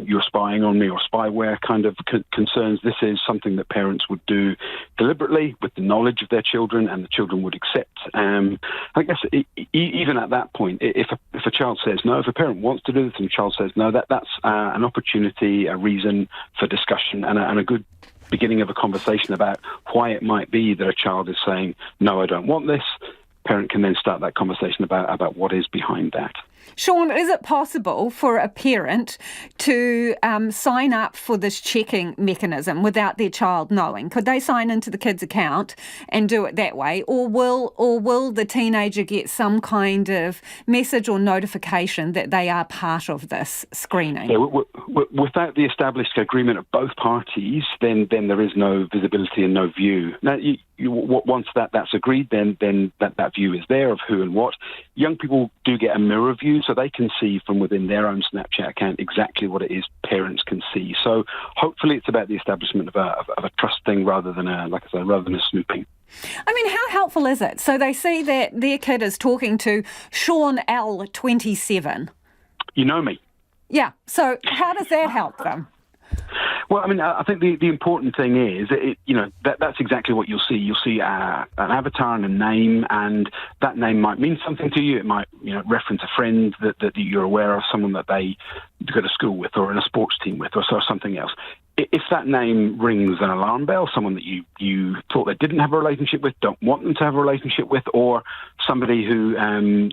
Speaker 6: you're spying on me or spyware kind of concerns, this is something that parents would do deliberately with the knowledge of their children, and the children would accept. I guess even at that point, if a child says no, if a parent wants to do this and a child says no, that's an opportunity, a reason for discussion, and a good beginning of a conversation about why it might be that a child is saying, no, I don't want this. Parent can then start that conversation about what is behind that.
Speaker 1: Sean, is it possible for a parent to sign up for this checking mechanism without their child knowing? Could they sign into the kid's account and do it that way? Or will the teenager get some kind of message or notification that they are part of this screening?
Speaker 6: Yeah, without the established agreement of both parties, then there is no visibility and no view. Now, once that's agreed, then that view is there of who and what. Young people do get a mirror view, so they can see from within their own Snapchat account exactly what it is parents can see. So hopefully it's about the establishment of a trust thing rather than a snooping.
Speaker 1: I mean, how helpful is it? So they see that their kid is talking to Sean L, 27.
Speaker 6: You know me.
Speaker 1: Yeah. So how does that help them?
Speaker 6: Well, I mean, I think the important thing is, that's exactly what you'll see. You'll see an avatar and a name, and that name might mean something to you. It might, reference a friend that you're aware of, someone that they go to school with or in a sports team with or something else. If that name rings an alarm bell, someone that you thought they didn't have a relationship with, don't want them to have a relationship with, or somebody who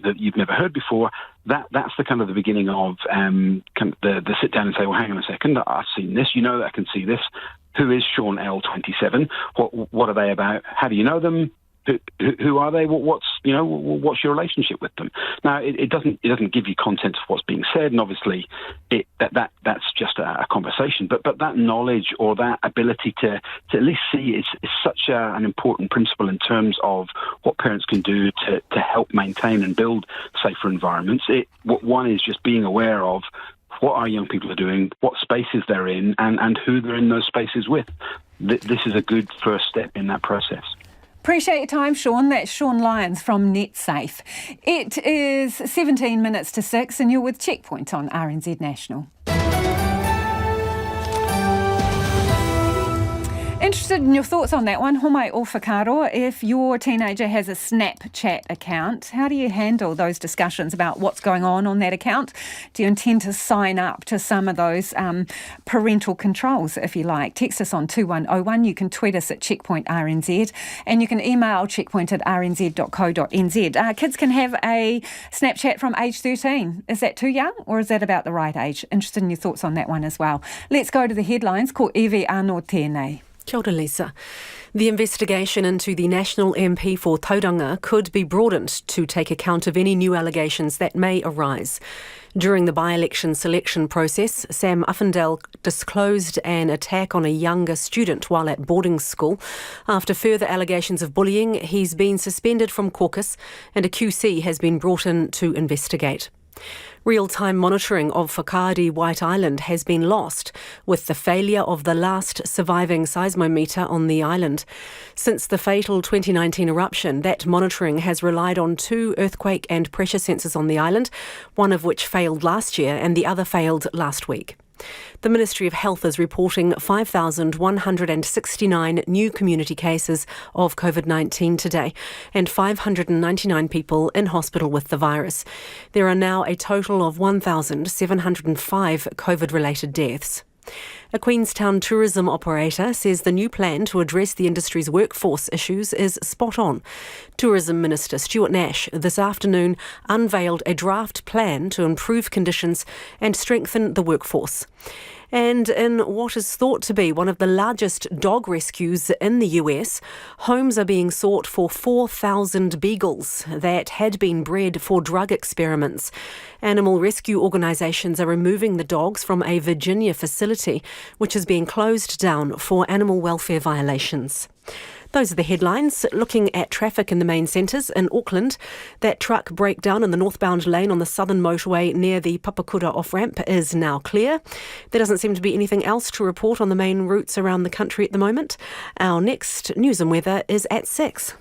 Speaker 6: that you've never heard before, that's the kind of the beginning of kind of the sit down and say, well, hang on a second, I've seen this, I can see this. Who is Sean L, 27? What are they about? How do you know them? Who are they? What's your relationship with them? Now, it doesn't give you content of what's being said, and obviously that's just a conversation. But that knowledge or that ability to at least see is such an important principle in terms of what parents can do to help maintain and build safer environments. One is just being aware of what our young people are doing, what spaces they're in, and who they're in those spaces with. This is a good first step in that process.
Speaker 1: Appreciate your time, Sean. That's Sean Lyons from NetSafe. It is 17 minutes to 6 and you're with Checkpoint on RNZ National. Interested in your thoughts on that one, Homai o Whakaro. If your teenager has a Snapchat account, how do you handle those discussions about what's going on that account? Do you intend to sign up to some of those parental controls, if you like? Text us on 2101. You can tweet us at Checkpoint RNZ, and you can email checkpoint@rnz.co.nz. Kids can have a Snapchat from age 13. Is that too young, or is that about the right age? Interested in your thoughts on that one as well. Let's go to the headlines. Ko Evi Anō tēnei.
Speaker 2: Kia ora, Lisa. The investigation into the National MP for Tauranga could be broadened to take account of any new allegations that may arise. During the by-election selection process, Sam Uffindell disclosed an attack on a younger student while at boarding school. After further allegations of bullying, he's been suspended from caucus and a QC has been brought in to investigate. Real-time monitoring of Whakaari White Island has been lost with the failure of the last surviving seismometer on the island. Since the fatal 2019 eruption, that monitoring has relied on 2 earthquake and pressure sensors on the island, one of which failed last year and the other failed last week. The Ministry of Health is reporting 5,169 new community cases of COVID-19 today and 599 people in hospital with the virus. There are now a total of 1,705 COVID-related deaths. A Queenstown tourism operator says the new plan to address the industry's workforce issues is spot on. Tourism Minister Stuart Nash this afternoon unveiled a draft plan to improve conditions and strengthen the workforce. And in what is thought to be one of the largest dog rescues in the US, homes are being sought for 4,000 beagles that had been bred for drug experiments. Animal rescue organisations are removing the dogs from a Virginia facility, which is being closed down for animal welfare violations. Those are the headlines. Looking at traffic in the main centres in Auckland, that truck breakdown in the northbound lane on the southern motorway near the Papakura off-ramp is now clear. There doesn't seem to be anything else to report on the main routes around the country at the moment. Our next news and weather is at 6.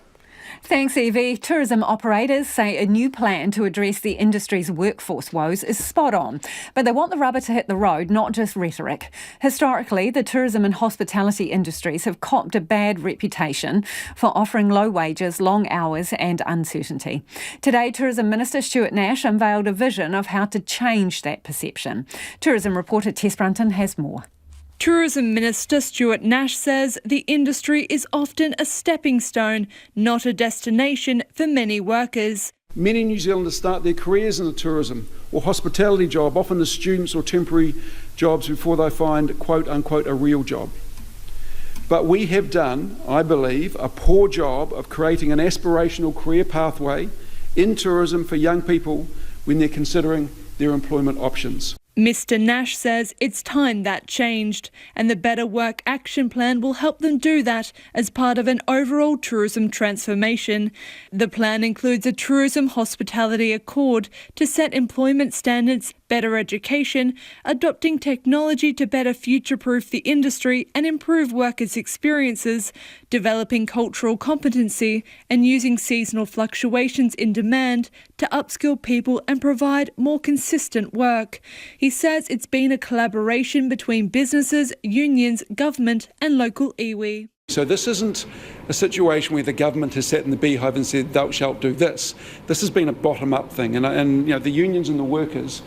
Speaker 1: Thanks, Evie. Tourism operators say a new plan to address the industry's workforce woes is spot on, but they want the rubber to hit the road, not just rhetoric. Historically, the tourism and hospitality industries have copped a bad reputation for offering low wages, long hours and uncertainty. Today, Tourism Minister Stuart Nash unveiled a vision of how to change that perception. Tourism reporter Tess Brunton has more.
Speaker 7: Tourism Minister Stuart Nash says the industry is often a stepping stone, not a destination for many workers.
Speaker 9: Many New Zealanders start their careers in the tourism or hospitality job, often as students or temporary jobs before they find, quote unquote, a real job. But we have done, I believe, a poor job of creating an aspirational career pathway in tourism for young people when they're considering their employment options.
Speaker 7: Mr Nash says it's time that changed, and the Better Work Action Plan will help them do that as part of an overall tourism transformation. The plan includes a tourism hospitality accord to set employment standards, better education, adopting technology to better future-proof the industry and improve workers' experiences, developing cultural competency, and using seasonal fluctuations in demand to upskill people and provide more consistent work. He says it's been a collaboration between businesses, unions, government and local iwi.
Speaker 9: So this isn't a situation where the government has sat in the beehive and said, thou shalt do this. This has been a bottom-up thing, and the unions and the workers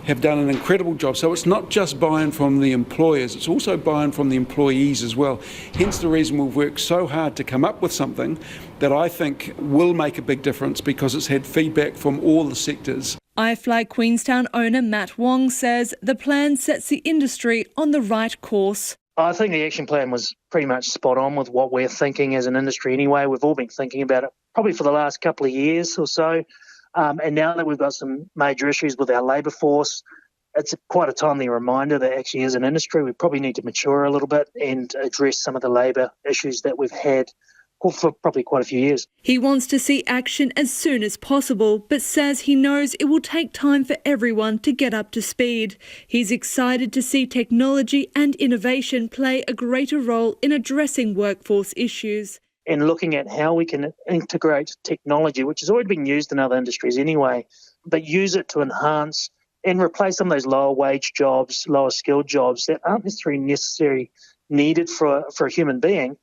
Speaker 9: have done an incredible job. So it's not just buy-in from the employers, it's also buy-in from the employees as well. Hence the reason we've worked so hard to come up with something that I think will make a big difference because it's had feedback from all the sectors.
Speaker 7: iFly Queenstown owner Matt Wong says the plan sets the industry on the right course.
Speaker 12: I think the action plan was pretty much spot on with what we're thinking as an industry anyway. We've all been thinking about it probably for the last couple of years or so. And now that we've got some major issues with our labour force, it's quite a timely reminder that actually as an industry we probably need to mature a little bit and address some of the labour issues that we've had for probably quite a few years.
Speaker 7: He wants to see action as soon as possible, but says he knows it will take time for everyone to get up to speed. He's excited to see technology and innovation play a greater role in addressing workforce issues.
Speaker 12: And looking at how we can integrate technology, which has already been used in other industries anyway, but use it to enhance and replace some of those lower wage jobs, lower skilled jobs that aren't necessarily needed for a human being,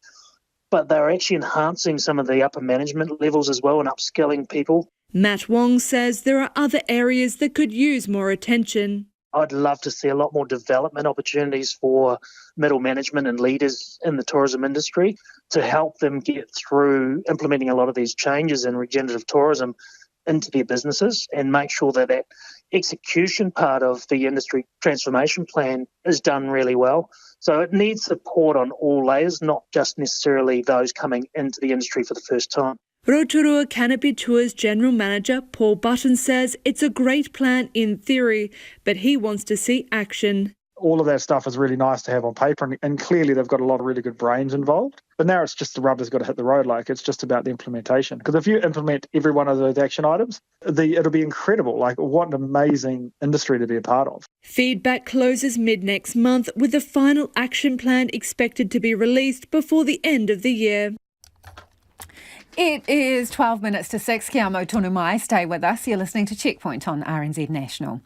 Speaker 12: but they're actually enhancing some of the upper management levels as well and upskilling people.
Speaker 7: Matt Wong says there are other areas that could use more attention.
Speaker 12: I'd love to see a lot more development opportunities for middle management and leaders in the tourism industry to help them get through implementing a lot of these changes in regenerative tourism into their businesses and make sure that that execution part of the industry transformation plan is done really well. So it needs support on all layers, not just necessarily those coming into the industry for the first time.
Speaker 7: Rotorua Canopy Tours General Manager Paul Button says it's a great plan in theory, but he wants to see action.
Speaker 24: All of that stuff is really nice to have on paper, and clearly they've got a lot of really good brains involved.
Speaker 11: But now it's just the rubber's got to hit the road. Like, it's just about the implementation. Because if you implement every one of those action items, it'll be incredible. Like, what an amazing industry to be a part of.
Speaker 7: Feedback closes mid-next month, with the final action plan expected to be released before the end of the year.
Speaker 1: It is 12 minutes to 6. Kia mau tonu mai. Stay with us. You're listening to Checkpoint on RNZ National.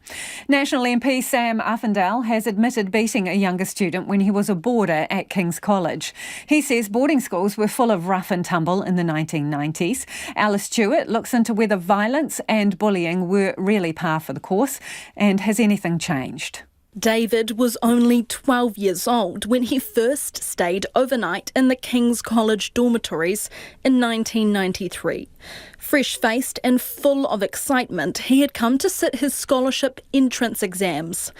Speaker 1: National MP Sam Uffindell has admitted beating a younger student when he was a boarder at King's College. He says boarding schools were full of rough and tumble in the 1990s. Alice Stewart looks into whether violence and bullying were really par for the course, and has anything changed?
Speaker 14: David was only 12 years old when he first stayed overnight in the King's College dormitories in 1993. Fresh-faced and full of excitement, he had come to sit his scholarship entrance exams.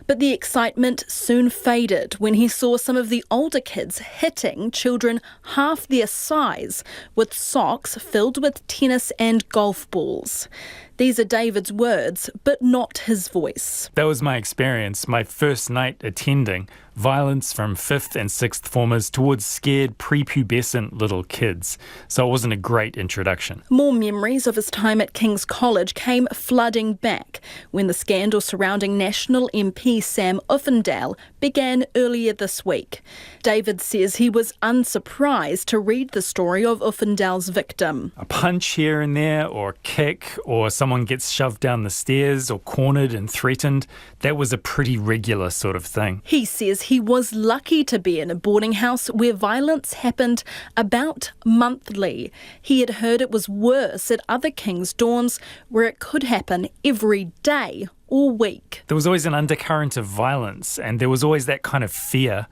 Speaker 14: But the excitement soon faded when he saw some of the older kids hitting children half their size with socks filled with tennis and golf balls. These are David's words, but not his voice.
Speaker 15: That was my experience, my first night attending. Violence from 5th and 6th formers towards scared prepubescent little kids. So it wasn't a great introduction.
Speaker 14: More memories of his time at King's College came flooding back when the scandal surrounding National MP Sam Uffindell began earlier this week. David says he was unsurprised to read the story of Uffindell's victim.
Speaker 15: A punch here and there, or a kick, or someone gets shoved down the stairs or cornered and threatened. That was a pretty regular sort of thing.
Speaker 14: He says he was lucky to be in a boarding house where violence happened about monthly. He had heard it was worse at other King's dorms where it could happen every day or week.
Speaker 15: There was always an undercurrent of violence, and there was always that kind of fear.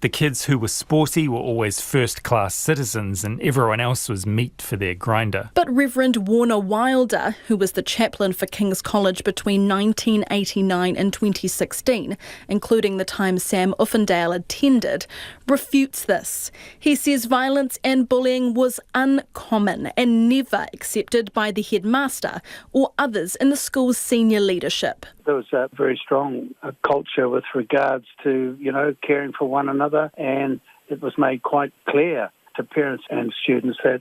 Speaker 15: The kids who were sporty were always first-class citizens, and everyone else was meat for their grinder.
Speaker 14: But Reverend Warner Wilder, who was the chaplain for King's College between 1989 and 2016, including the time Sam Uffindell attended, refutes this. He says violence and bullying was uncommon and never accepted by the headmaster or others in the school's senior leadership.
Speaker 24: There was a very strong culture with regards to, caring for one another, and it was made quite clear to parents and students that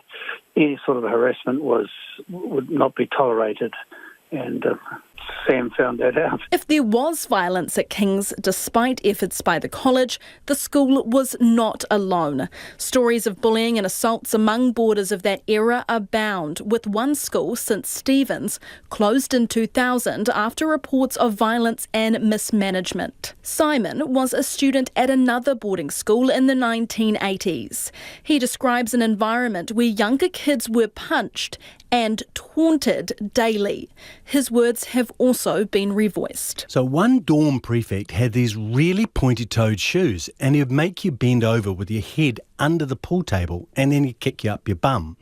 Speaker 24: any sort of harassment would not be tolerated, and Sam found that out.
Speaker 14: If there was violence at King's, despite efforts by the college, the school was not alone. Stories of bullying and assaults among boarders of that era abound, with one school, St Stephen's, closed in 2000 after reports of violence and mismanagement. Simon was a student at another boarding school in the 1980s. He describes an environment where younger kids were punched and taunted daily. His words have also been revoiced.
Speaker 25: So one dorm prefect had these really pointy-toed shoes, and he'd make you bend over with your head under the pool table, and then he'd kick you up your bum.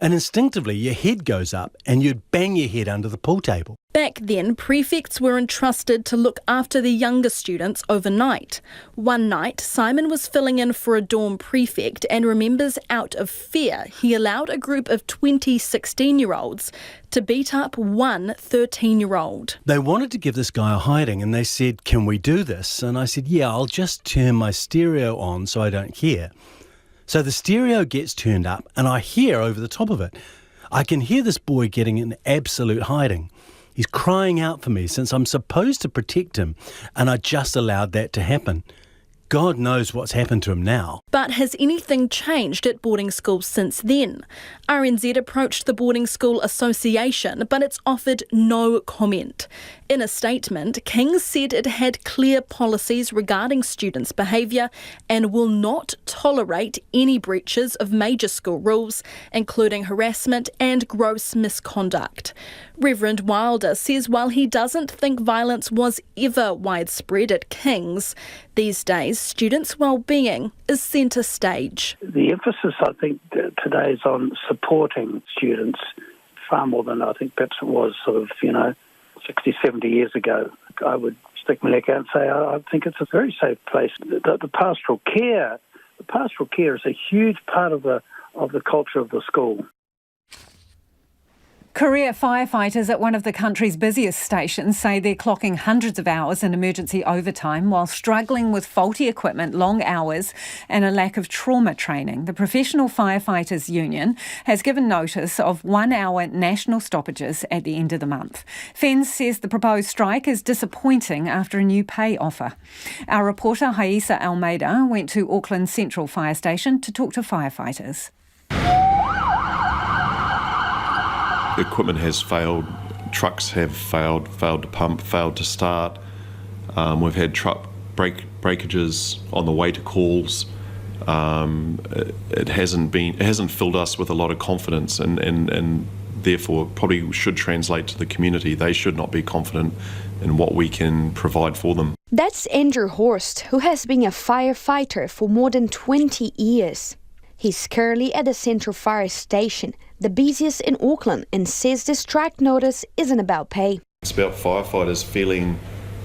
Speaker 25: And instinctively your head goes up and you'd bang your head under the pool table.
Speaker 14: Back then, prefects were entrusted to look after the younger students overnight. One night, Simon was filling in for a dorm prefect and remembers out of fear he allowed a group of 20 16-year-olds to beat up one 13-year-old.
Speaker 25: They wanted to give this guy a hiding and they said, "Can we do this?" And I said, "Yeah, I'll just turn my stereo on so I don't hear." So the stereo gets turned up and I hear over the top of it. I can hear this boy getting an absolute hiding. He's crying out for me since I'm supposed to protect him, and I just allowed that to happen. God knows what's happened to him now.
Speaker 14: But has anything changed at boarding schools since then? RNZ approached the Boarding School Association, but it's offered no comment. In a statement, King's said it had clear policies regarding students' behaviour and will not tolerate any breaches of major school rules, including harassment and gross misconduct. Reverend Wilder says while he doesn't think violence was ever widespread at King's, these days students' well-being is centre stage.
Speaker 24: The emphasis, I think, today is on supporting students far more than I think perhaps it was 60, 70 years ago. I would stick my neck out and say I think it's a very safe place. The pastoral care is a huge part of the culture of the school.
Speaker 1: Career firefighters at one of the country's busiest stations say they're clocking hundreds of hours in emergency overtime while struggling with faulty equipment, long hours and a lack of trauma training. The Professional Firefighters Union has given notice of 1 hour national stoppages at the end of the month. FENZ says the proposed strike is disappointing after a new pay offer. Our reporter Haisa Almeida went to Auckland Central Fire Station to talk to firefighters.
Speaker 13: Equipment has failed, trucks have failed to pump, failed to start. We've had truck breakages on the way to calls. It hasn't filled us with a lot of confidence, and therefore probably should translate to the community. They should not be confident in what we can provide for them.
Speaker 16: That's Andrew Horst, who has been a firefighter for more than 20 years. He's currently at the Central Fire Station, the busiest in Auckland, and says the strike notice isn't about pay.
Speaker 13: It's about firefighters feeling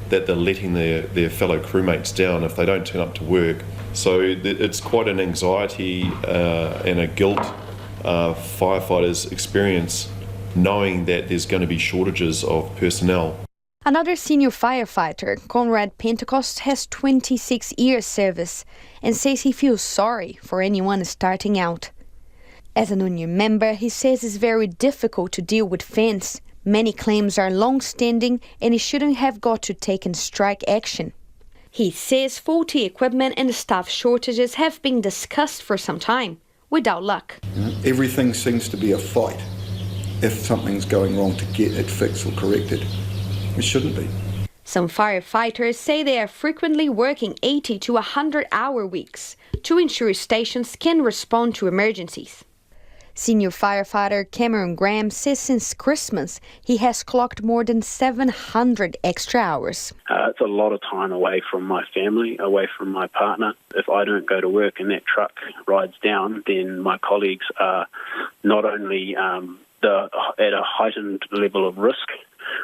Speaker 13: that they're letting their fellow crewmates down if they don't turn up to work. So it's quite an anxiety and a guilt firefighters experience, knowing that there's going to be shortages of personnel.
Speaker 16: Another senior firefighter, Conrad Pentecost, has 26 years service and says he feels sorry for anyone starting out. As a union member, he says it's very difficult to deal with FENZ. Many claims are long-standing and he shouldn't have got to take strike action. He says faulty equipment and staff shortages have been discussed for some time, without luck.
Speaker 17: Everything seems to be a fight if something's going wrong to get it fixed or corrected. It shouldn't be.
Speaker 16: Some firefighters say they are frequently working 80 to 100-hour weeks to ensure stations can respond to emergencies. Senior firefighter Cameron Graham says since Christmas he has clocked more than 700 extra hours.
Speaker 19: It's a lot of time away from my family, away from my partner. If I don't go to work and that truck rides down, then my colleagues are not only at a heightened level of risk,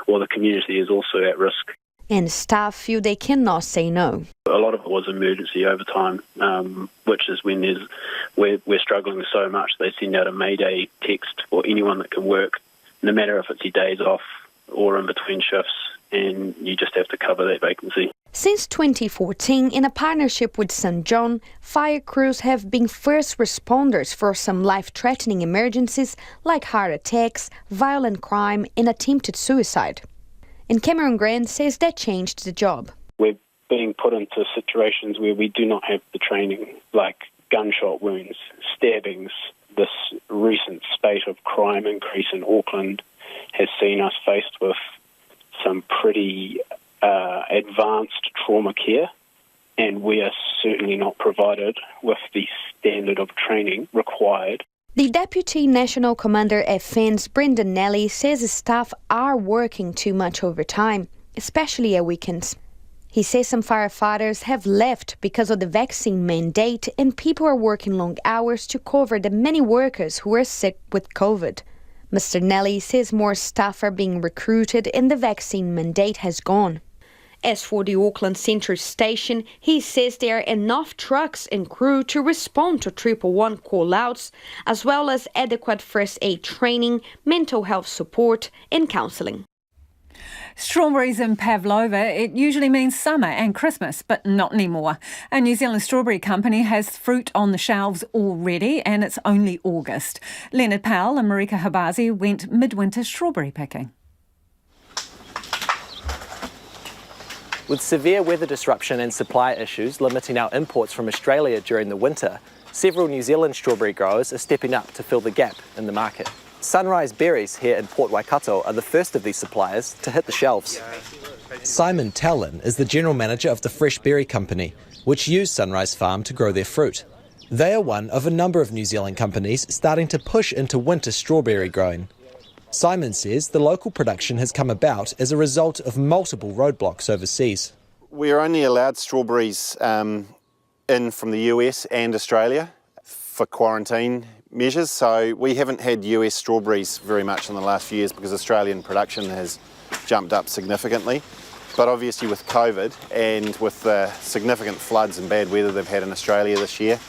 Speaker 19: or the community is also at risk.
Speaker 16: And staff feel they cannot say no.
Speaker 19: A lot of it was emergency overtime, which is when we're struggling so much they send out a Mayday text for anyone that can work, no matter if it's your days off or in between shifts, and you just have to cover that vacancy.
Speaker 16: Since 2014, in a partnership with St John, fire crews have been first responders for some life-threatening emergencies like heart attacks, violent crime and attempted suicide. And Cameron Grant says that changed the job.
Speaker 19: We're being put into situations where we do not have the training, like gunshot wounds, stabbings. This recent spate of crime increase in Auckland has seen us faced with some pretty advanced trauma care, and we are certainly not provided with the standard of training required.
Speaker 16: The Deputy National Commander at FENZ, Brendan Nelly, says his staff are working too much overtime, especially at weekends. He says some firefighters have left because of the vaccine mandate and people are working long hours to cover the many workers who are sick with COVID. Mr. Nelly says more staff are being recruited and the vaccine mandate has gone. As for the Auckland Central Station, he says there are enough trucks and crew to respond to 111 call-outs, as well as adequate first aid training, mental health support and counselling.
Speaker 1: Strawberries in Pavlova, it usually means summer and Christmas, but not anymore. A New Zealand strawberry company has fruit on the shelves already, and it's only August. Leonard Powell and Marika Habazi went midwinter strawberry picking.
Speaker 20: With severe weather disruption and supply issues limiting our imports from Australia during the winter, several New Zealand strawberry growers are stepping up to fill the gap in the market. Sunrise Berries here in Port Waikato are the first of these suppliers to hit the shelves.
Speaker 26: Simon Tellin is the general manager of the Fresh Berry Company, which use Sunrise Farm to grow their fruit. They are one of a number of New Zealand companies starting to push into winter strawberry growing. Simon says the local production has come about as a result of multiple roadblocks overseas.
Speaker 27: We're only allowed strawberries in from the US and Australia for quarantine measures, so we haven't had US strawberries very much in the last few years because Australian production has jumped up significantly. But obviously with COVID and with the significant floods and bad weather they've had in Australia this year,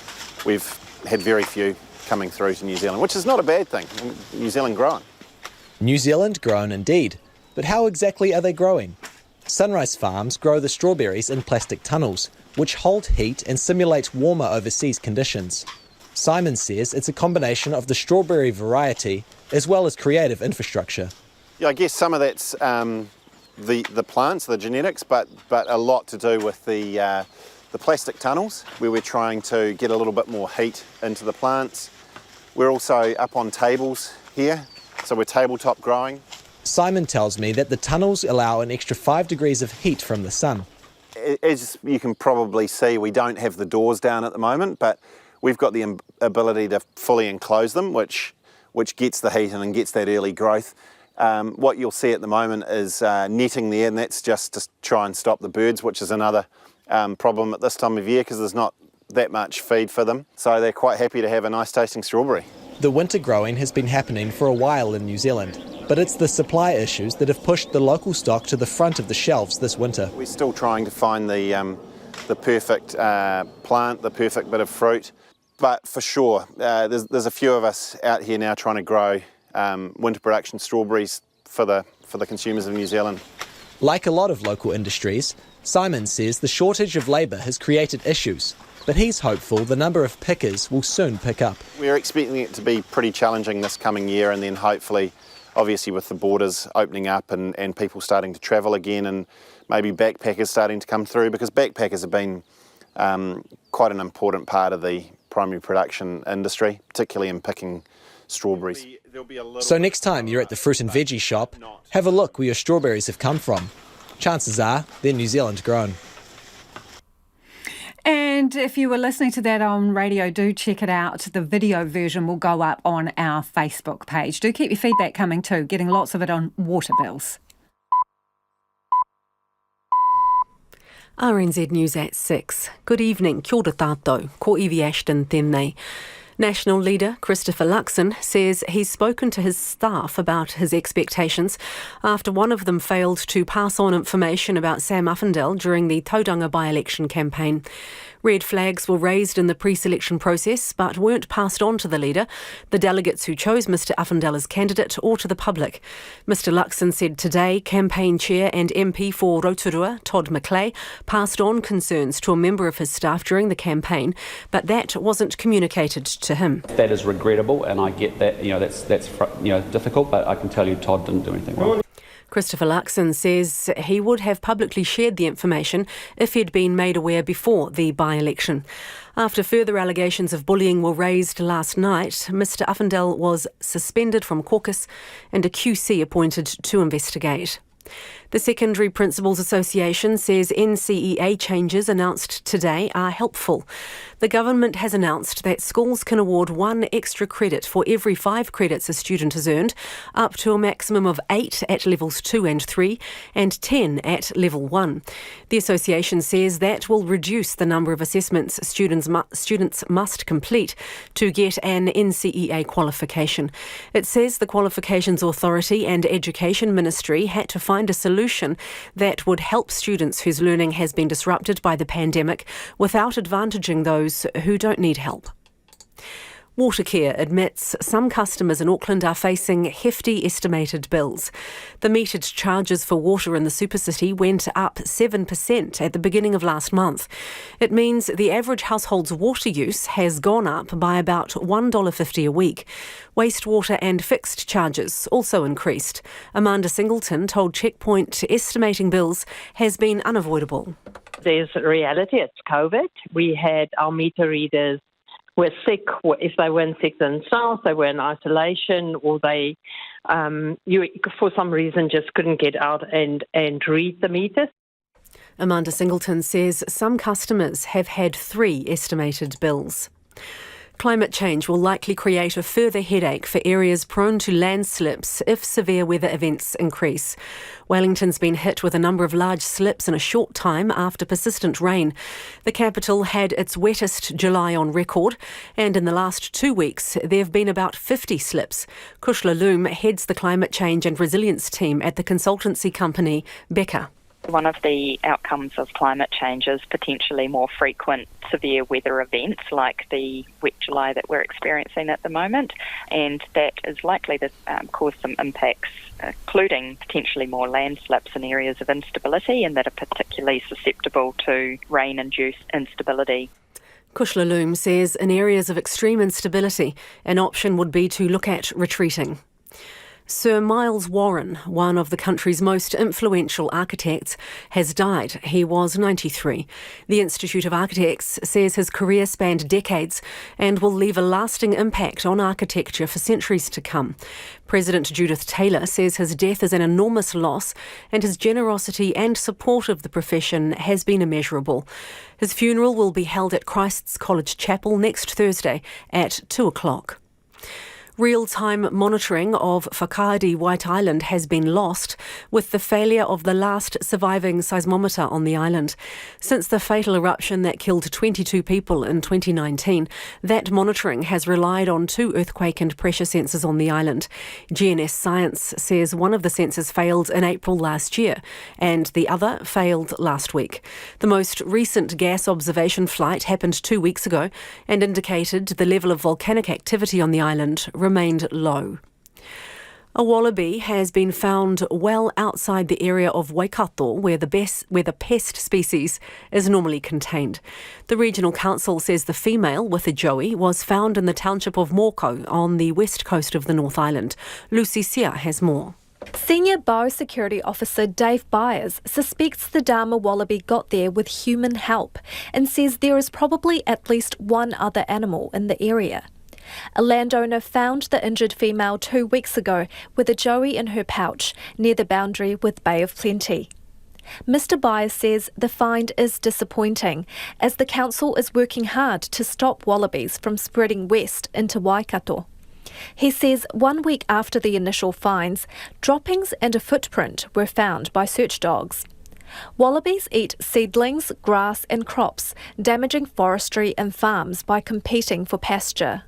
Speaker 27: we've had very few coming through to New Zealand, which is not a bad thing. New Zealand growing.
Speaker 26: New Zealand grown indeed, but how exactly are they growing? Sunrise Farms grow the strawberries in plastic tunnels, which hold heat and simulate warmer overseas conditions. Simon says it's a combination of the strawberry variety as well as creative infrastructure.
Speaker 27: Yeah, I guess some of that's the plants, the genetics, but a lot to do with the plastic tunnels, where we're trying to get a little bit more heat into the plants. We're also up on tables here, so we're tabletop growing.
Speaker 26: Simon tells me that the tunnels allow an extra 5 degrees of heat from the sun.
Speaker 27: As you can probably see, we don't have the doors down at the moment, but we've got the ability to fully enclose them, which gets the heat and gets that early growth. What you'll see at the moment is netting there, and that's just to try and stop the birds, which is another problem at this time of year because there's not that much feed for them. So they're quite happy to have a nice tasting strawberry.
Speaker 26: The winter growing has been happening for a while in New Zealand, but it's the supply issues that have pushed the local stock to the front of the shelves this winter.
Speaker 27: We're still trying to find the perfect plant, the perfect bit of fruit, but for sure there's a few of us out here now trying to grow winter production strawberries for the consumers of New Zealand.
Speaker 26: Like a lot of local industries, Simon says the shortage of labour has created issues, but he's hopeful the number of pickers will soon pick up.
Speaker 27: We're expecting it to be pretty challenging this coming year, and then hopefully, obviously with the borders opening up and people starting to travel again, and maybe backpackers starting to come through, because backpackers have been quite an important part of the primary production industry, particularly in picking strawberries.
Speaker 26: So next time you're at the fruit and veggie shop, have a look where your strawberries have come from. Chances are they're New Zealand grown.
Speaker 1: And if you were listening to that on radio, do check it out. The video version will go up on our Facebook page. Do keep your feedback coming too, getting lots of it on water bills.
Speaker 2: RNZ News at 6. Good evening. Kia ora tātou. Ko Evie Ashton tēnei. National leader Christopher Luxon says he's spoken to his staff about his expectations after one of them failed to pass on information about Sam Uffindell during the Tauranga by-election campaign. Red flags were raised in the pre-selection process but weren't passed on to the leader, the delegates who chose Mr Uffindell as candidate, or to the public. Mr Luxon said today campaign chair and MP for Rotorua, Todd McClay, passed on concerns to a member of his staff during the campaign, but that wasn't communicated to him.
Speaker 3: That is regrettable, and I get that, that's difficult, but I can tell you Todd didn't do anything wrong.
Speaker 2: Christopher Luxon says he would have publicly shared the information if he'd been made aware before the by-election. After further allegations of bullying were raised last night, Mr Uffindell was suspended from caucus and a QC appointed to investigate. The Secondary Principals Association says NCEA changes announced today are helpful. The government has announced that schools can award 1 extra credit for every 5 credits a student has earned, up to a maximum of 8 at levels 2 and 3 and 10 at level 1. The association says that will reduce the number of assessments students must complete to get an NCEA qualification. It says the Qualifications Authority and Education Ministry had to find a solution that would help students whose learning has been disrupted by the pandemic without advantaging those who don't need help. Watercare admits some customers in Auckland are facing hefty estimated bills. The metered charges for water in the supercity went up 7% at the beginning of last month. It means the average household's water use has gone up by about $1.50 a week. Wastewater and fixed charges also increased. Amanda Singleton told Checkpoint estimating bills has been unavoidable.
Speaker 4: There's a reality, it's COVID. We had our meter readers were sick. If they weren't sick themselves, they were in isolation, or they, for some reason, just couldn't get out and read the meters.
Speaker 2: Amanda Singleton says some customers have had 3 estimated bills. Climate change will likely create a further headache for areas prone to landslips if severe weather events increase. Wellington's been hit with a number of large slips in a short time after persistent rain. The capital had its wettest July on record, and in the last 2 weeks there have been about 50 slips. Kushla Loom heads the climate change and resilience team at the consultancy company Becker.
Speaker 5: One of the outcomes of climate change is potentially more frequent severe weather events like the wet July that we're experiencing at the moment, and that is likely to cause some impacts, including potentially more landslips in areas of instability and that are particularly susceptible to rain-induced instability.
Speaker 2: Kushla Loom says in areas of extreme instability, an option would be to look at retreating. Sir Miles Warren, one of the country's most influential architects, has died. He was 93. The Institute of Architects says his career spanned decades and will leave a lasting impact on architecture for centuries to come. President Judith Taylor says his death is an enormous loss and his generosity and support of the profession has been immeasurable. His funeral will be held at Christ's College Chapel next Thursday at 2:00. Real-time monitoring of Whakaari White Island has been lost with the failure of the last surviving seismometer on the island. Since the fatal eruption that killed 22 people in 2019, that monitoring has relied on 2 earthquake and pressure sensors on the island. GNS Science says one of the sensors failed in April last year and the other failed last week. The most recent gas observation flight happened 2 weeks ago and indicated the level of volcanic activity on the island remained low. A wallaby has been found well outside the area of Waikato where the pest species is normally contained. The regional council says the female with a joey was found in the township of Moko on the west coast of the North Island. Lucy Sia has more.
Speaker 8: Senior Biosecurity Officer Dave Byers suspects the Dharma wallaby got there with human help and says there is probably at least one other animal in the area. A landowner found the injured female 2 weeks ago with a joey in her pouch near the boundary with Bay of Plenty. Mr. Byers says the find is disappointing as the council is working hard to stop wallabies from spreading west into Waikato. He says 1 week after the initial finds, droppings and a footprint were found by search dogs. Wallabies eat seedlings, grass and crops, damaging forestry and farms by competing for pasture.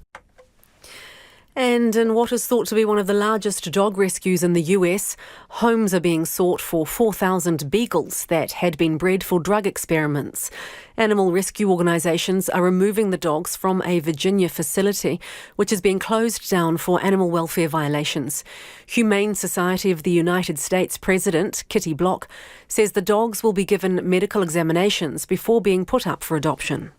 Speaker 2: And in what is thought to be one of the largest dog rescues in the US, homes are being sought for 4,000 beagles that had been bred for drug experiments. Animal rescue organisations are removing the dogs from a Virginia facility, which has been closed down for animal welfare violations. Humane Society of the United States President, Kitty Block, says the dogs will be given medical examinations before being put up for adoption.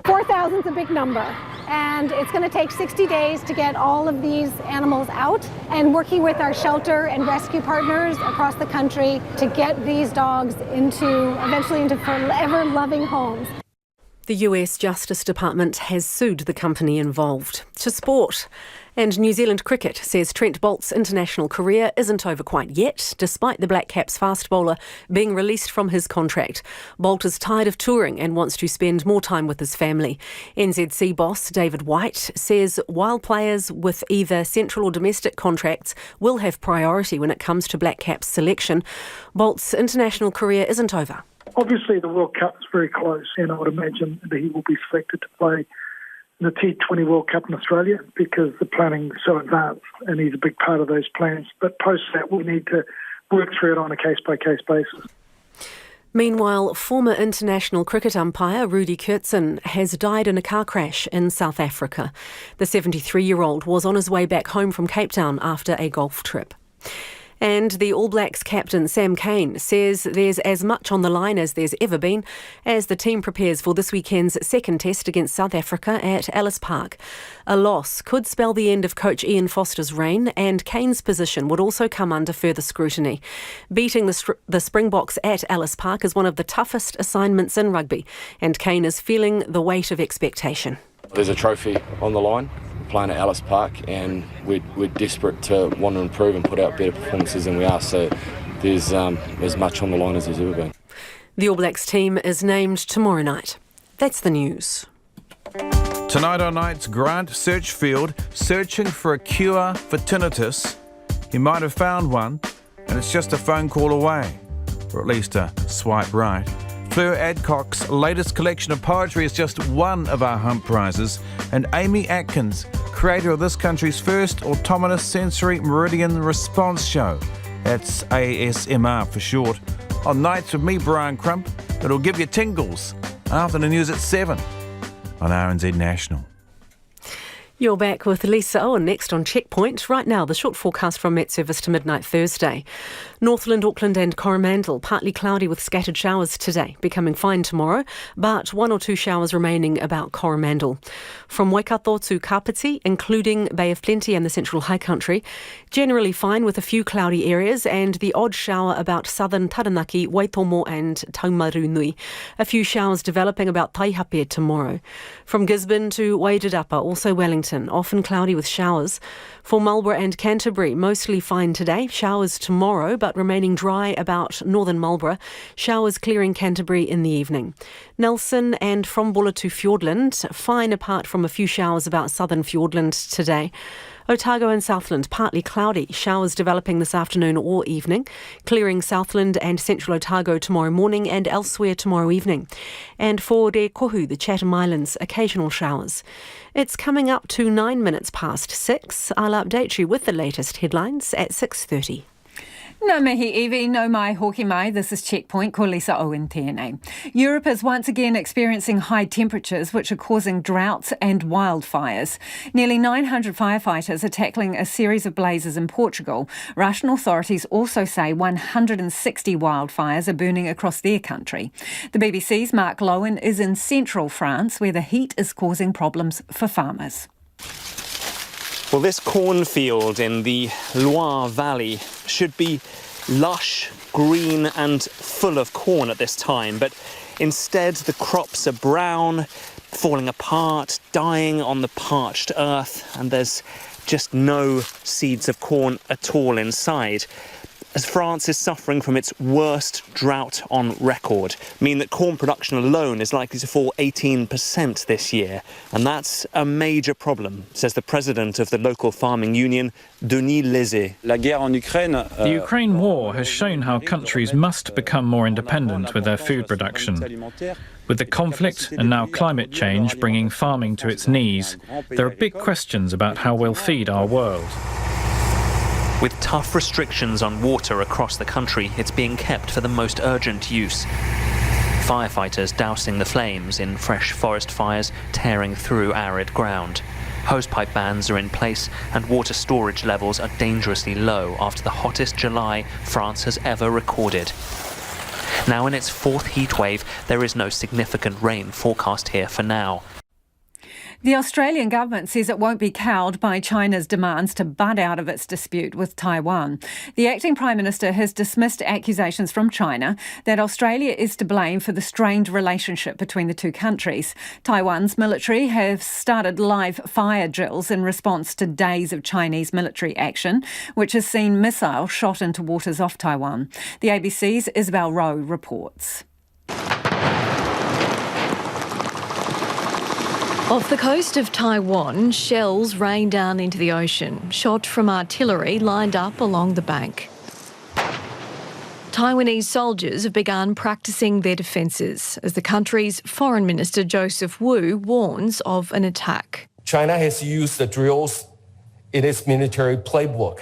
Speaker 10: 4,000 is a big number, and it's going to take 60 days to get all of these animals out, and working with our shelter and rescue partners across the country to get these dogs eventually into forever loving homes.
Speaker 2: The US Justice Department has sued the company involved. To sport. And New Zealand cricket says Trent Boult's international career isn't over quite yet, despite the Black Caps fast bowler being released from his contract. Boult is tired of touring and wants to spend more time with his family. NZC boss David White says while players with either central or domestic contracts will have priority when it comes to Black Caps selection, Boult's international career isn't over.
Speaker 18: Obviously, the World Cup is very close, and I would imagine that he will be selected to play the T20 World Cup in Australia because the planning is so advanced, and he's a big part of those plans. But post that, we need to work through it on a case-by-case basis.
Speaker 2: Meanwhile, former international cricket umpire Rudi Koertzen has died in a car crash in South Africa. The 73-year-old was on his way back home from Cape Town after a golf trip. And the All Blacks captain Sam Cane says there's as much on the line as there's ever been as the team prepares for this weekend's second test against South Africa at Ellis Park. A loss could spell the end of coach Ian Foster's reign, and Kane's position would also come under further scrutiny. Beating the Springboks at Ellis Park is one of the toughest assignments in rugby, and Cane is feeling the weight of expectation.
Speaker 21: There's a trophy on the line, playing at Ellis Park, and we're desperate to want to improve and put out better performances than we are, so there's as much on the line as there's ever been.
Speaker 2: The All Blacks team is named tomorrow night. That's the news.
Speaker 22: Tonight on Night's Grant Searchfield, searching for a cure for tinnitus. He might have found one, and it's just a phone call away, or at least a swipe right. Fleur Adcock's latest collection of poetry is just one of our Hump Prizes, and Amy Atkins, creator of this country's first autonomous sensory meridian response show, that's ASMR for short, on nights with me, Brian Crump. It'll give you tingles. Afternoon news at 7 on RNZ National.
Speaker 2: You're back with Lisa Owen next on Checkpoint. Right now, the short forecast from Met Service to midnight Thursday. Northland, Auckland and Coromandel, partly cloudy with scattered showers today, becoming fine tomorrow, but 1 or 2 showers remaining about Coromandel. From Waikato to Kapiti, including Bay of Plenty and the Central High Country, generally fine with a few cloudy areas and the odd shower about southern Taranaki, Waitomo and Taumarunui. A few showers developing about Taihape tomorrow. From Gisborne to Wairarapa, also Wellington, often cloudy with showers. For Marlborough and Canterbury, mostly fine today. Showers tomorrow, but remaining dry about northern Marlborough. Showers clearing Canterbury in the evening. Nelson and from Bulla to Fiordland, fine apart from a few showers about southern Fiordland today. Otago and Southland, partly cloudy. Showers developing this afternoon or evening. Clearing Southland and Central Otago tomorrow morning and elsewhere tomorrow evening. And for Re Kohu, the Chatham Islands, occasional showers. It's coming up to 9 minutes past 6. I'll update you with the latest headlines at 6:30.
Speaker 1: No mihi iwi, no mai hoki mai. This is Checkpoint, ko Lisa Owen tēnei. Europe is once again experiencing high temperatures which are causing droughts and wildfires. Nearly 900 firefighters are tackling a series of blazes in Portugal. Russian authorities also say 160 wildfires are burning across their country. The BBC's Mark Lowen is in central France where the heat is causing problems for farmers.
Speaker 6: Well, this cornfield in the Loire Valley should be lush, green and full of corn at this time, but instead the crops are brown, falling apart, dying on the parched earth, and there's just no seeds of corn at all inside. As France is suffering from its worst drought on record, mean that corn production alone is likely to fall 18% this year. And that's a major problem, says the president of the local farming union, Denis Lézé.
Speaker 7: The Ukraine war has shown how countries must become more independent with their food production. With the conflict and now climate change bringing farming to its knees, there are big questions about how we'll feed our world.
Speaker 6: With tough restrictions on water across the country, it's being kept for the most urgent use. Firefighters dousing the flames in fresh forest fires tearing through arid ground. Hosepipe bans are in place and water storage levels are dangerously low after the hottest July France has ever recorded. Now in its fourth heat wave, there is no significant rain forecast here for now.
Speaker 1: The Australian government says it won't be cowed by China's demands to butt out of its dispute with Taiwan. The acting Prime Minister has dismissed accusations from China that Australia is to blame for the strained relationship between the two countries. Taiwan's military have started live fire drills in response to days of Chinese military action, which has seen missiles shot into waters off Taiwan. The ABC's Isabel Rowe reports.
Speaker 9: Off the coast of Taiwan, shells rain down into the ocean, shot from artillery lined up along the bank. Taiwanese soldiers have begun practising their defences as the country's Foreign Minister Joseph Wu warns of an attack.
Speaker 11: China has used the drills in its military playbook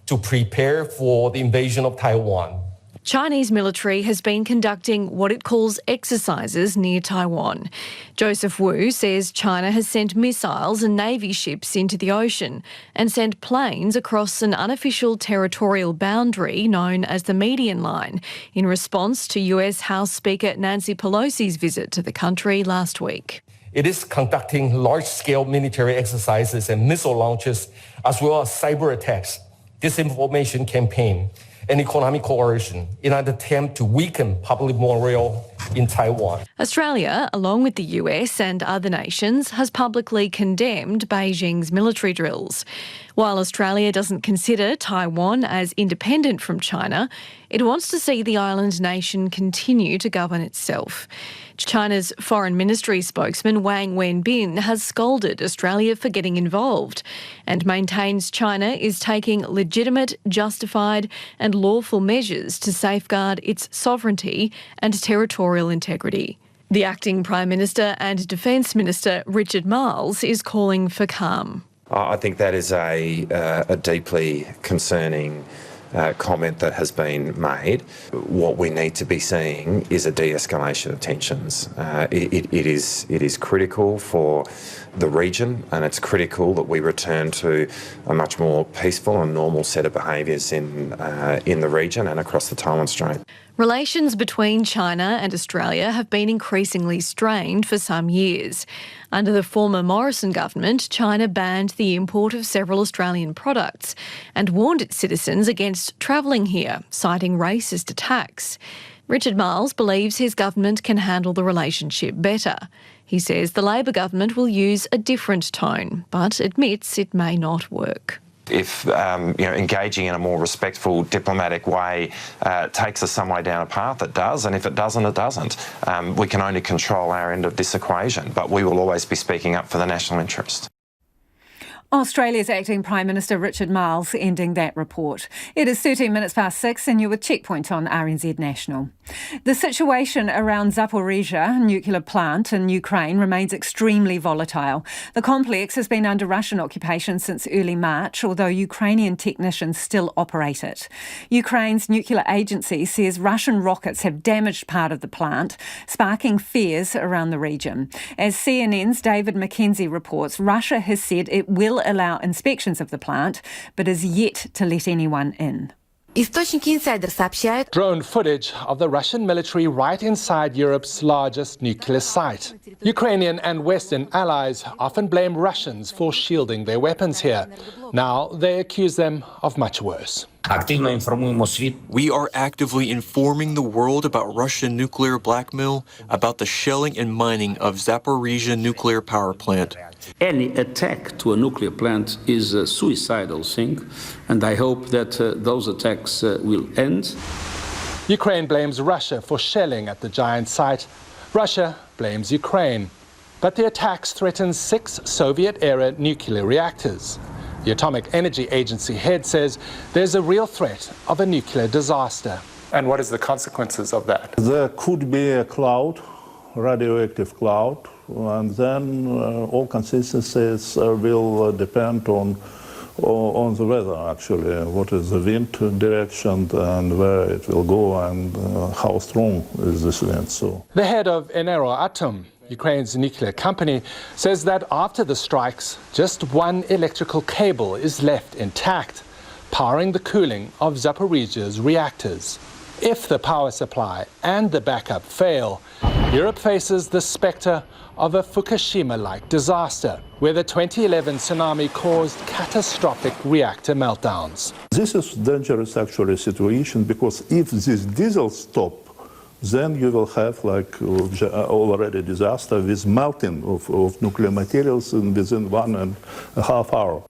Speaker 11: to prepare for the invasion of Taiwan.
Speaker 9: Chinese military has been conducting what it calls exercises near Taiwan. Joseph Wu says China has sent missiles and Navy ships into the ocean and sent planes across an unofficial territorial boundary known as the Median Line in response to US House Speaker Nancy Pelosi's visit to the country last week.
Speaker 11: It is conducting large-scale military exercises and missile launches, as well as cyber attacks, disinformation campaign, and economic coercion in an attempt to weaken public morale in Taiwan.
Speaker 9: Australia, along with the US and other nations, has publicly condemned Beijing's military drills. While Australia doesn't consider Taiwan as independent from China, it wants to see the island nation continue to govern itself. China's Foreign Ministry spokesman Wang Wenbin has scolded Australia for getting involved and maintains China is taking legitimate, justified and lawful measures to safeguard its sovereignty and territorial integrity. The acting Prime Minister and Defence Minister Richard Marles is calling for calm.
Speaker 12: I think that is a deeply concerning comment that has been made. What we need to be seeing is a de-escalation of tensions. It is critical for the region, and it's critical that we return to a much more peaceful and normal set of behaviours in the region and across the Taiwan Strait.
Speaker 9: Relations between China and Australia have been increasingly strained for some years. Under the former Morrison government, China banned the import of several Australian products and warned its citizens against travelling here, citing racist attacks. Richard Marles believes his government can handle the relationship better. He says the Labor government will use a different tone, but admits it may not work.
Speaker 12: If engaging in a more respectful, diplomatic way takes us some way down a path, it does, and if it doesn't, it doesn't. We can only control our end of this equation, but we will always be speaking up for the national interest.
Speaker 1: Australia's Acting Prime Minister Richard Marles ending that report. It is 13 minutes past 6 and you're with Checkpoint on RNZ National. The situation around Zaporizhzhia nuclear plant in Ukraine remains extremely volatile. The complex has been under Russian occupation since early March, although Ukrainian technicians still operate it. Ukraine's nuclear agency says Russian rockets have damaged part of the plant, sparking fears around the region. As CNN's David McKenzie reports, Russia has said it will allow inspections of the plant, but is yet to let anyone in.
Speaker 13: Drone footage of the Russian military right inside Europe's largest nuclear site. Ukrainian and Western allies often blame Russians for shielding their weapons here. Now they accuse them of much worse.
Speaker 14: We are actively informing the world about Russian nuclear blackmail, about the shelling and mining of Zaporizhzhia nuclear power plant.
Speaker 15: Any attack to a nuclear plant is a suicidal thing, and I hope that those attacks will end.
Speaker 13: Ukraine blames Russia for shelling at the giant site. Russia blames Ukraine. But the attacks threaten 6 Soviet-era nuclear reactors. The Atomic Energy Agency head says there's a real threat of a nuclear disaster.
Speaker 23: And what is the consequences of that?
Speaker 24: There could be a cloud, radioactive cloud, and then all consistencies will depend on the weather, actually. What is the wind direction and where it will go and how strong is this wind. So
Speaker 13: the head of Eneroatom, Ukraine's nuclear company, says that after the strikes, just one electrical cable is left intact, powering the cooling of Zaporizhzhia's reactors. If the power supply and the backup fail, Europe faces the spectre of a Fukushima-like disaster, where the 2011 tsunami caused catastrophic reactor meltdowns.
Speaker 24: this is dangerous, actually, situation, because if this diesel stop, then you will have like already disaster with melting of nuclear materials within 1.5 hours.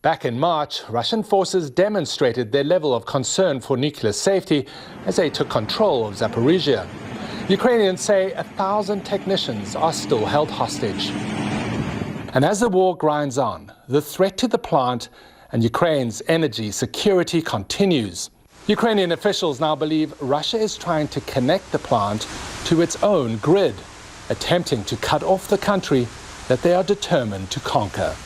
Speaker 13: Back in March, Russian forces demonstrated their level of concern for nuclear safety as they took control of Zaporizhzhia. Ukrainians say 1,000 technicians are still held hostage. And as the war grinds on, the threat to the plant and Ukraine's energy security continues. Ukrainian officials now believe Russia is trying to connect the plant to its own grid, attempting to cut off the country that they are determined to conquer.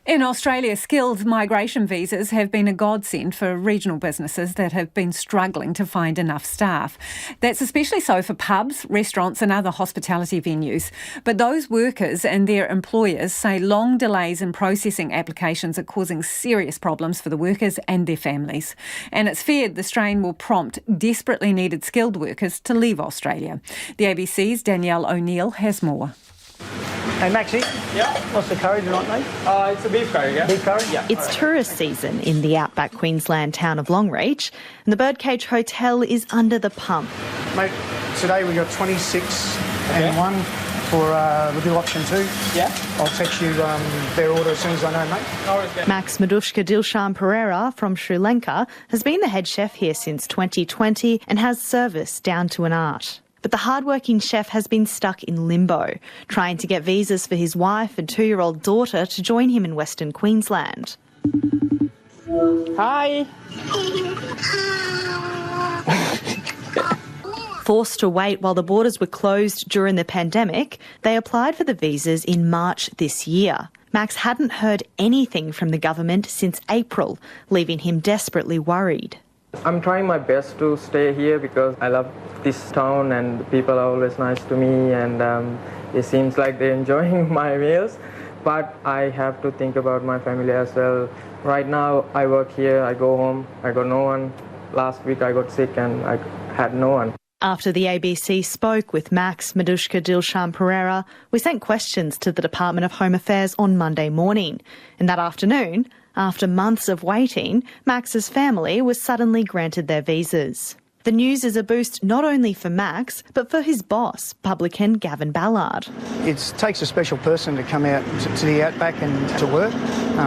Speaker 1: In Australia, skilled migration visas have been a godsend for regional businesses that have been struggling to find enough staff. That's especially so for pubs, restaurants and other hospitality venues. But those workers and their employers say long delays in processing applications are causing serious problems for the workers and their families. And it's feared the strain will prompt desperately needed skilled workers to leave Australia. The ABC's Danielle O'Neill has more.
Speaker 25: Hey Maxie, yeah. What's the curry tonight, mate? It's a beef curry, yeah. Beef curry, yeah.
Speaker 28: It's tourist season in the outback Queensland town of Longreach, and the Birdcage Hotel is under the pump.
Speaker 25: Mate, today we got 26 and 1 for we'll do option 2. Yeah. I'll text you their order as soon as I know, mate.
Speaker 28: Max Madushka Dilshan Pereira from Sri Lanka has been the head chef here since 2020 and has service down to an art. But the hardworking chef has been stuck in limbo, trying to get visas for his wife and 2-year-old daughter to join him in Western Queensland.
Speaker 25: Hi.
Speaker 28: Forced to wait while the borders were closed during the pandemic, they applied for the visas in March this year. Max hadn't heard anything from the government since April, leaving him desperately worried.
Speaker 3: I'm trying my best to stay here because I love this town and people are always nice to me, and it seems like they're enjoying my meals. But I have to think about my family as well. Right now I work here, I go home, I got no one. Last week I got sick and I had no one.
Speaker 28: After the ABC spoke with Max, Madushka Dilshan Pereira, we sent questions to the Department of Home Affairs on Monday morning. And that afternoon, after months of waiting, Max's family was suddenly granted their visas. The news is a boost not only for Max, but for his boss, publican Gavin Ballard.
Speaker 25: It takes a special person to come out to the outback and to work.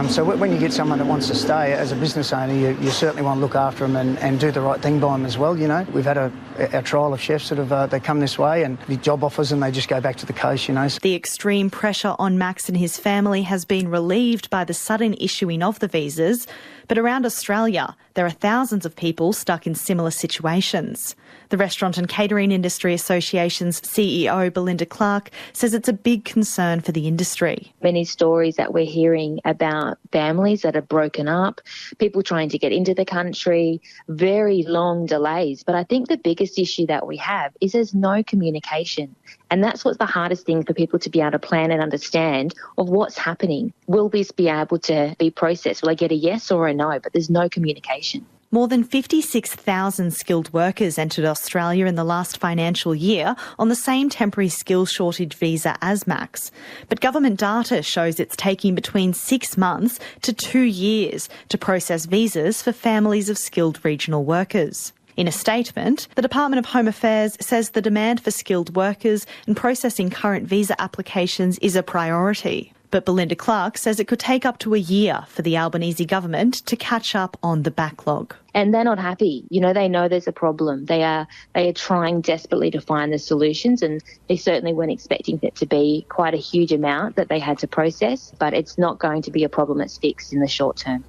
Speaker 25: So when you get someone that wants to stay, as a business owner, you certainly want to look after them and do the right thing by them as well, you know. We've had our trial of chefs they come this way and the job offers and they just go back to the coast, you know.
Speaker 28: The extreme pressure on Max and his family has been relieved by the sudden issuing of the visas, but around Australia, there are thousands of people stuck in similar situations. The Restaurant and Catering Industry Association's CEO, Belinda Clark, says it's a big concern for the industry.
Speaker 4: Many stories that we're hearing about families that are broken up, people trying to get into the country, very long delays. But I think the biggest issue that we have is there's no communication. And that's what's the hardest thing for people to be able to plan and understand of what's happening. Will this be able to be processed? Will I get a yes or a no? But there's no communication.
Speaker 28: More than 56,000 skilled workers entered Australia in the last financial year on the same temporary skills shortage visa as Max. But government data shows it's taking between 6 months to 2 years to process visas for families of skilled regional workers. In a statement, the Department of Home Affairs says the demand for skilled workers and processing current visa applications is a priority. But Belinda Clark says it could take up to a year for the Albanese government to catch up on the backlog.
Speaker 4: And they're not happy. You know, they know there's a problem. They are trying desperately to find the solutions, and they certainly weren't expecting it to be quite a huge amount that they had to process, but it's not going to be a problem that's fixed in the short term.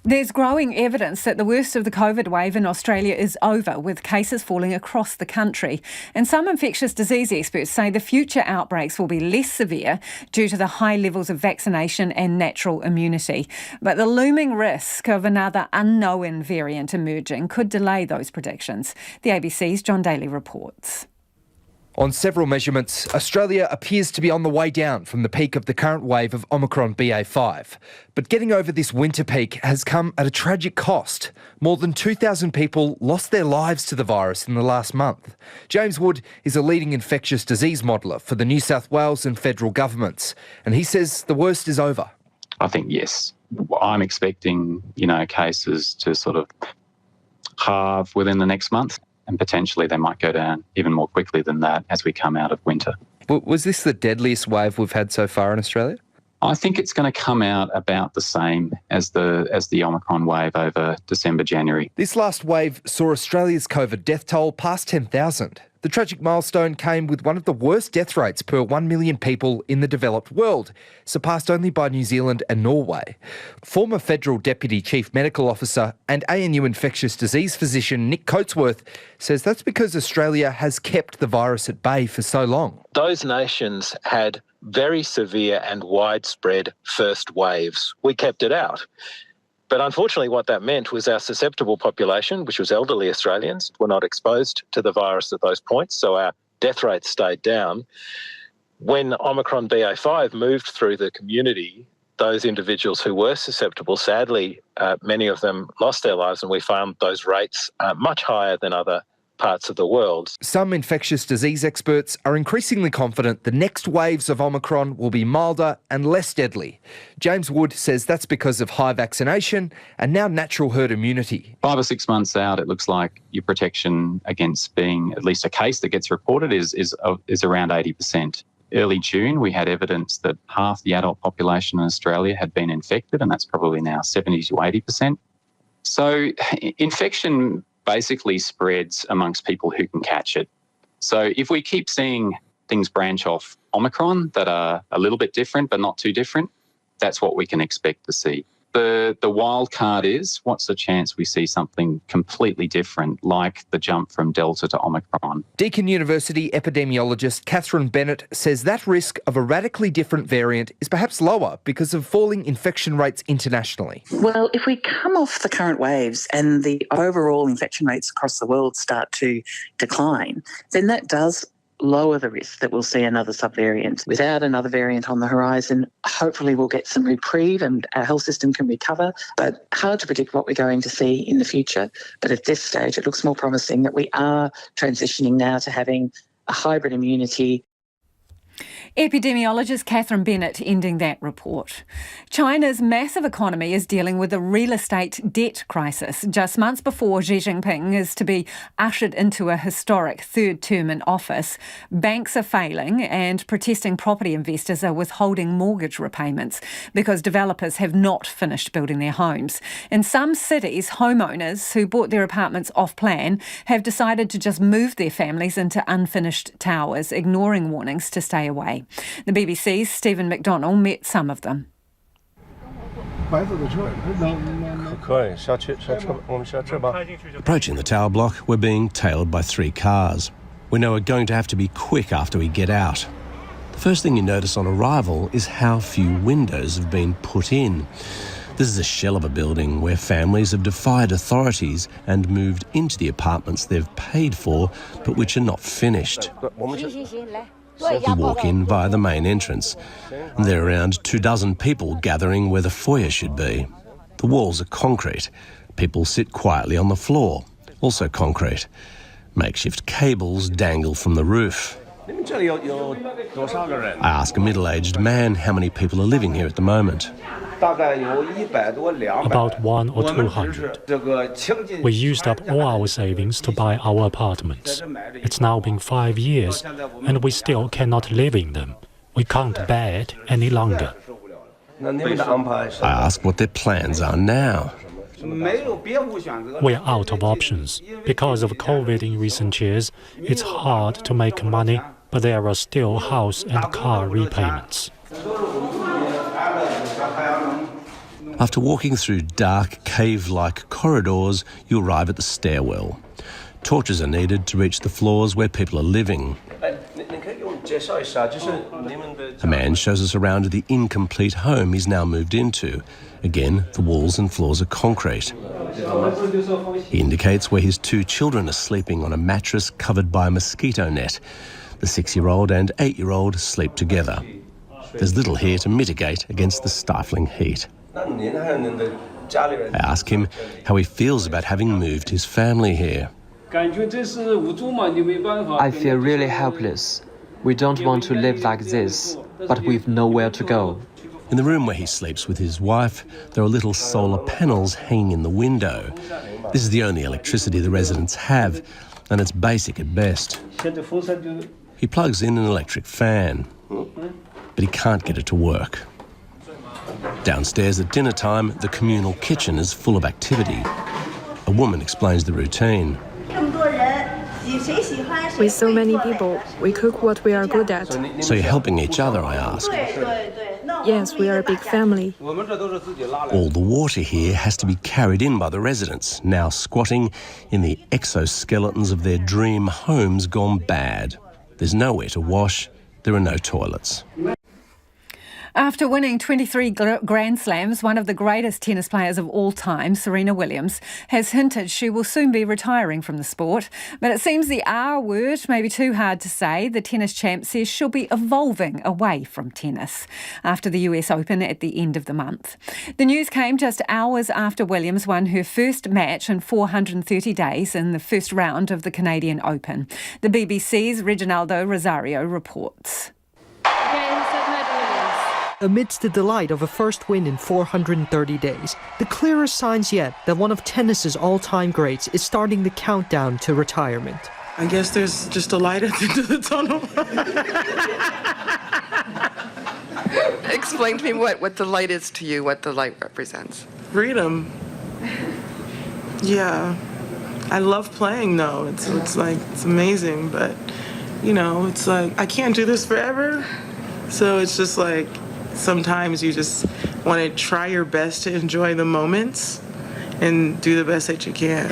Speaker 1: There's growing evidence that the worst of the COVID wave in Australia is over, with cases falling across the country. And some infectious disease experts say the future outbreaks will be less severe due to the high levels of vaccination and natural immunity. But the looming risk of another unknown variant emerging could delay those predictions. The ABC's John Daly reports.
Speaker 16: On several measurements, Australia appears to be on the way down from the peak of the current wave of Omicron BA5. But getting over this winter peak has come at a tragic cost. More than 2,000 people lost their lives to the virus in the last month. James Wood is a leading infectious disease modeller for the New South Wales and federal governments, and he says the worst is over.
Speaker 17: I think yes. I'm expecting, cases to sort of halve within the next month. And potentially they might go down even more quickly than that as we come out of winter.
Speaker 16: Was this the deadliest wave we've had so far in Australia?
Speaker 17: I think it's going to come out about the same as the Omicron wave over December, January.
Speaker 16: This last wave saw Australia's COVID death toll past 10,000. The tragic milestone came with one of the worst death rates per 1 million people in the developed world, surpassed only by New Zealand and Norway. Former Federal Deputy Chief Medical Officer and ANU infectious disease physician Nick Coatsworth says that's because Australia has kept the virus at bay for so long.
Speaker 19: Those nations had very severe and widespread first waves. We kept it out. But unfortunately, what that meant was our susceptible population, which was elderly Australians, were not exposed to the virus at those points, so our death rates stayed down. When Omicron BA5 moved through the community, those individuals who were susceptible, sadly, many of them lost their lives, and we found those rates much higher than other parts of the world.
Speaker 16: Some infectious disease experts are increasingly confident the next waves of Omicron will be milder and less deadly. James Wood says that's because of high vaccination and now natural herd immunity.
Speaker 17: 5 or 6 months out, it looks like your protection against being at least a case that gets reported is around 80%. Early June, we had evidence that half the adult population in Australia had been infected, and that's probably now 70 to 80%. So infection basically spreads amongst people who can catch it. So if we keep seeing things branch off Omicron that are a little bit different but not too different, that's what we can expect to see. The wild card is, what's the chance we see something completely different, like the jump from Delta to Omicron?
Speaker 16: Deakin University epidemiologist Catherine Bennett says that risk of a radically different variant is perhaps lower because of falling infection rates internationally.
Speaker 5: Well, if we come off the current waves and the overall infection rates across the world start to decline, then that does lower the risk that we'll see another subvariant. Without another variant on the horizon, hopefully we'll get some reprieve and our health system can recover, but hard to predict what we're going to see in the future. But at this stage, it looks more promising that we are transitioning now to having a hybrid immunity.
Speaker 1: Epidemiologist Catherine Bennett ending that report. China's massive economy is dealing with a real estate debt crisis just months before Xi Jinping is to be ushered into a historic third term in office. Banks are failing and protesting property investors are withholding mortgage repayments because developers have not finished building their homes. In some cities, homeowners who bought their apartments off plan have decided to just move their families into unfinished towers, ignoring warnings to stay away. The BBC's Stephen McDonnell met some of them.
Speaker 8: Approaching the tower block, we're being tailed by 3 cars. We know we're going to have to be quick after we get out. The first thing you notice on arrival is how few windows have been put in. This is a shell of a building where families have defied authorities and moved into the apartments they've paid for, but which are not finished. We walk in via the main entrance, and there are around 24 people gathering where the foyer should be. The walls are concrete. People sit quietly on the floor, also concrete. Makeshift cables dangle from the roof. I ask a middle-aged man how many people are living here at the moment.
Speaker 10: About 100 or 200. We used up all our savings to buy our apartments. It's now been 5 years, and we still cannot live in them. We can't bear it any longer.
Speaker 8: I ask what their plans are now.
Speaker 10: We're out of options. Because of COVID in recent years, it's hard to make money, but there are still house and car repayments.
Speaker 8: After walking through dark, cave-like corridors, you arrive at the stairwell. Torches are needed to reach the floors where people are living. A man shows us around the incomplete home he's now moved into. Again, the walls and floors are concrete. He indicates where his 2 children are sleeping on a mattress covered by a mosquito net. The 6-year-old and 8-year-old sleep together. There's little here to mitigate against the stifling heat. I ask him how he feels about having moved his family here.
Speaker 18: I feel really helpless. We don't want to live like this, but we've nowhere to go.
Speaker 8: In the room where he sleeps with his wife, there are little solar panels hanging in the window. This is the only electricity the residents have, and it's basic at best. He plugs in an electric fan, but he can't get it to work. Downstairs at dinner time, the communal kitchen is full of activity. A woman explains the routine.
Speaker 20: With so many people, we cook what we are good at.
Speaker 8: So you're helping each other, I ask.
Speaker 20: Yes, we are a big family.
Speaker 8: All the water here has to be carried in by the residents, now squatting in the exoskeletons of their dream homes gone bad. There's nowhere to wash, there are no toilets.
Speaker 1: After winning 23 Grand Slams, one of the greatest tennis players of all time, Serena Williams, has hinted she will soon be retiring from the sport. But it seems the R word may be too hard to say. The tennis champ says she'll be evolving away from tennis after the US Open at the end of the month. The news came just hours after Williams won her first match in 430 days in the first round of the Canadian Open. The BBC's Reginaldo Rosario reports.
Speaker 21: Amidst the delight of a first win in 430 days, the clearest signs yet that one of tennis's all-time greats is starting the countdown to retirement.
Speaker 26: I guess there's just a light at the end of the tunnel.
Speaker 27: Explain to me what the light is to you, what the light represents.
Speaker 26: Freedom. Yeah. I love playing though. It's amazing, but it's like I can't do this forever. So it's just like sometimes you just want to try your best to enjoy the moments and do the best that you can.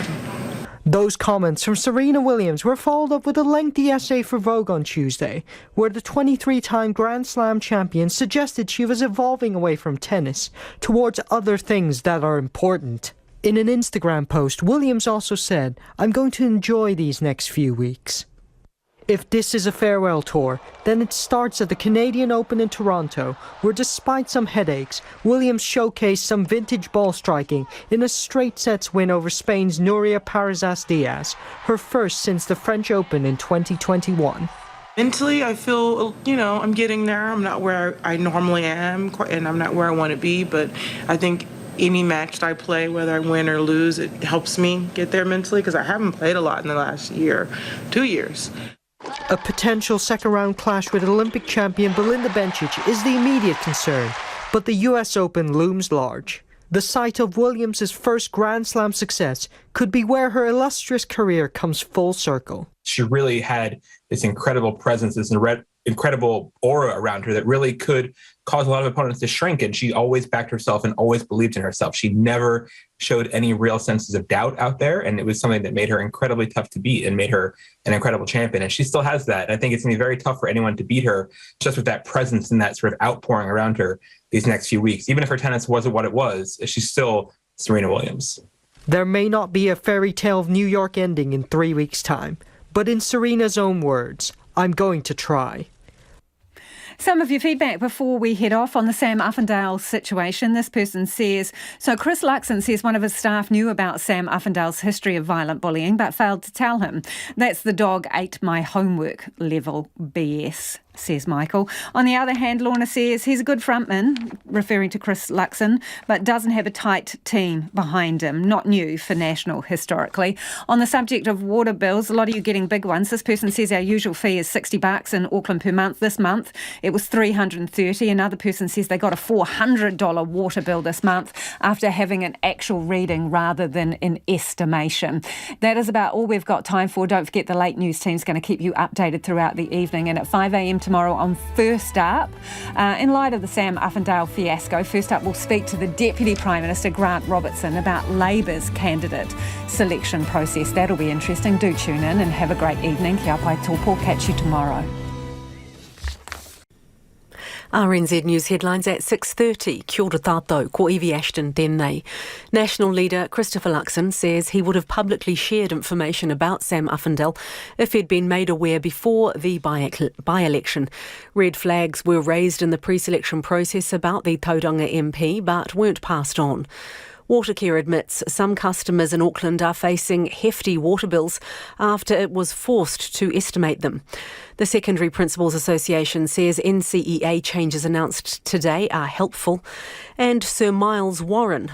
Speaker 21: Those comments from Serena Williams were followed up with a lengthy essay for Vogue on Tuesday, where the 23-time Grand Slam champion suggested she was evolving away from tennis towards other things that are important. In an Instagram post, Williams also said, "I'm going to enjoy these next few weeks." If this is a farewell tour, then it starts at the Canadian Open in Toronto, where despite some headaches, Williams showcased some vintage ball striking in a straight sets win over Spain's Núria Parizas Diaz, her first since the French Open in 2021.
Speaker 26: Mentally, I feel, I'm getting there. I'm not where I normally am, and I'm not where I want to be, but I think any match that I play, whether I win or lose, it helps me get there mentally, because I haven't played a lot in the last 2 years.
Speaker 21: A potential second-round clash with Olympic champion Belinda Bencic is the immediate concern, but the US Open looms large. The site of Williams' first Grand Slam success could be where her illustrious career comes full circle.
Speaker 2: She really had this incredible presence, this incredible aura around her that really could cause a lot of opponents to shrink, and she always backed herself and always believed in herself. She never showed any real senses of doubt out there, and it was something that made her incredibly tough to beat and made her an incredible champion, and she still has that. I think it's going to be very tough for anyone to beat her just with that presence and that sort of outpouring around her these next few weeks. Even if her tennis wasn't what it was, she's still Serena Williams.
Speaker 21: There may not be a fairy tale of New York ending in 3 weeks' time, but in Serena's own words, "I'm going to try."
Speaker 1: Some of your feedback before we head off on the Sam Uffindell situation. This person says, so Chris Luxon says one of his staff knew about Sam Uffindell's history of violent bullying but failed to tell him. That's the dog ate my homework level BS, says Michael. On the other hand, Lorna says he's a good frontman, referring to Chris Luxon, but doesn't have a tight team behind him. Not new for National historically. On the subject of water bills, a lot of you getting big ones. This person says our usual fee is $60 in Auckland per month. This month it was $330. Another person says they got a $400 water bill this month after having an actual reading rather than an estimation. That is about all we've got time for. Don't forget the late news team's going to keep you updated throughout the evening, and at 5 a.m. tomorrow on First Up, in light of the Sam Uffindell fiasco, First Up will speak to the Deputy Prime Minister Grant Robertson about Labour's candidate selection process. That'll be interesting. Do tune in and have a great evening. Kia pai tōpō. Catch you tomorrow.
Speaker 6: RNZ News headlines at 6:30. Kia ora tātou, ko Evie Ashton tēnei. National leader Christopher Luxon says he would have publicly shared information about Sam Uffindell if he'd been made aware before the by-election. Red flags were raised in the pre-selection process about the Tauranga MP but weren't passed on. Watercare admits some customers in Auckland are facing hefty water bills after it was forced to estimate them. The Secondary Principals Association says NCEA changes announced today are helpful. And Sir Miles Warren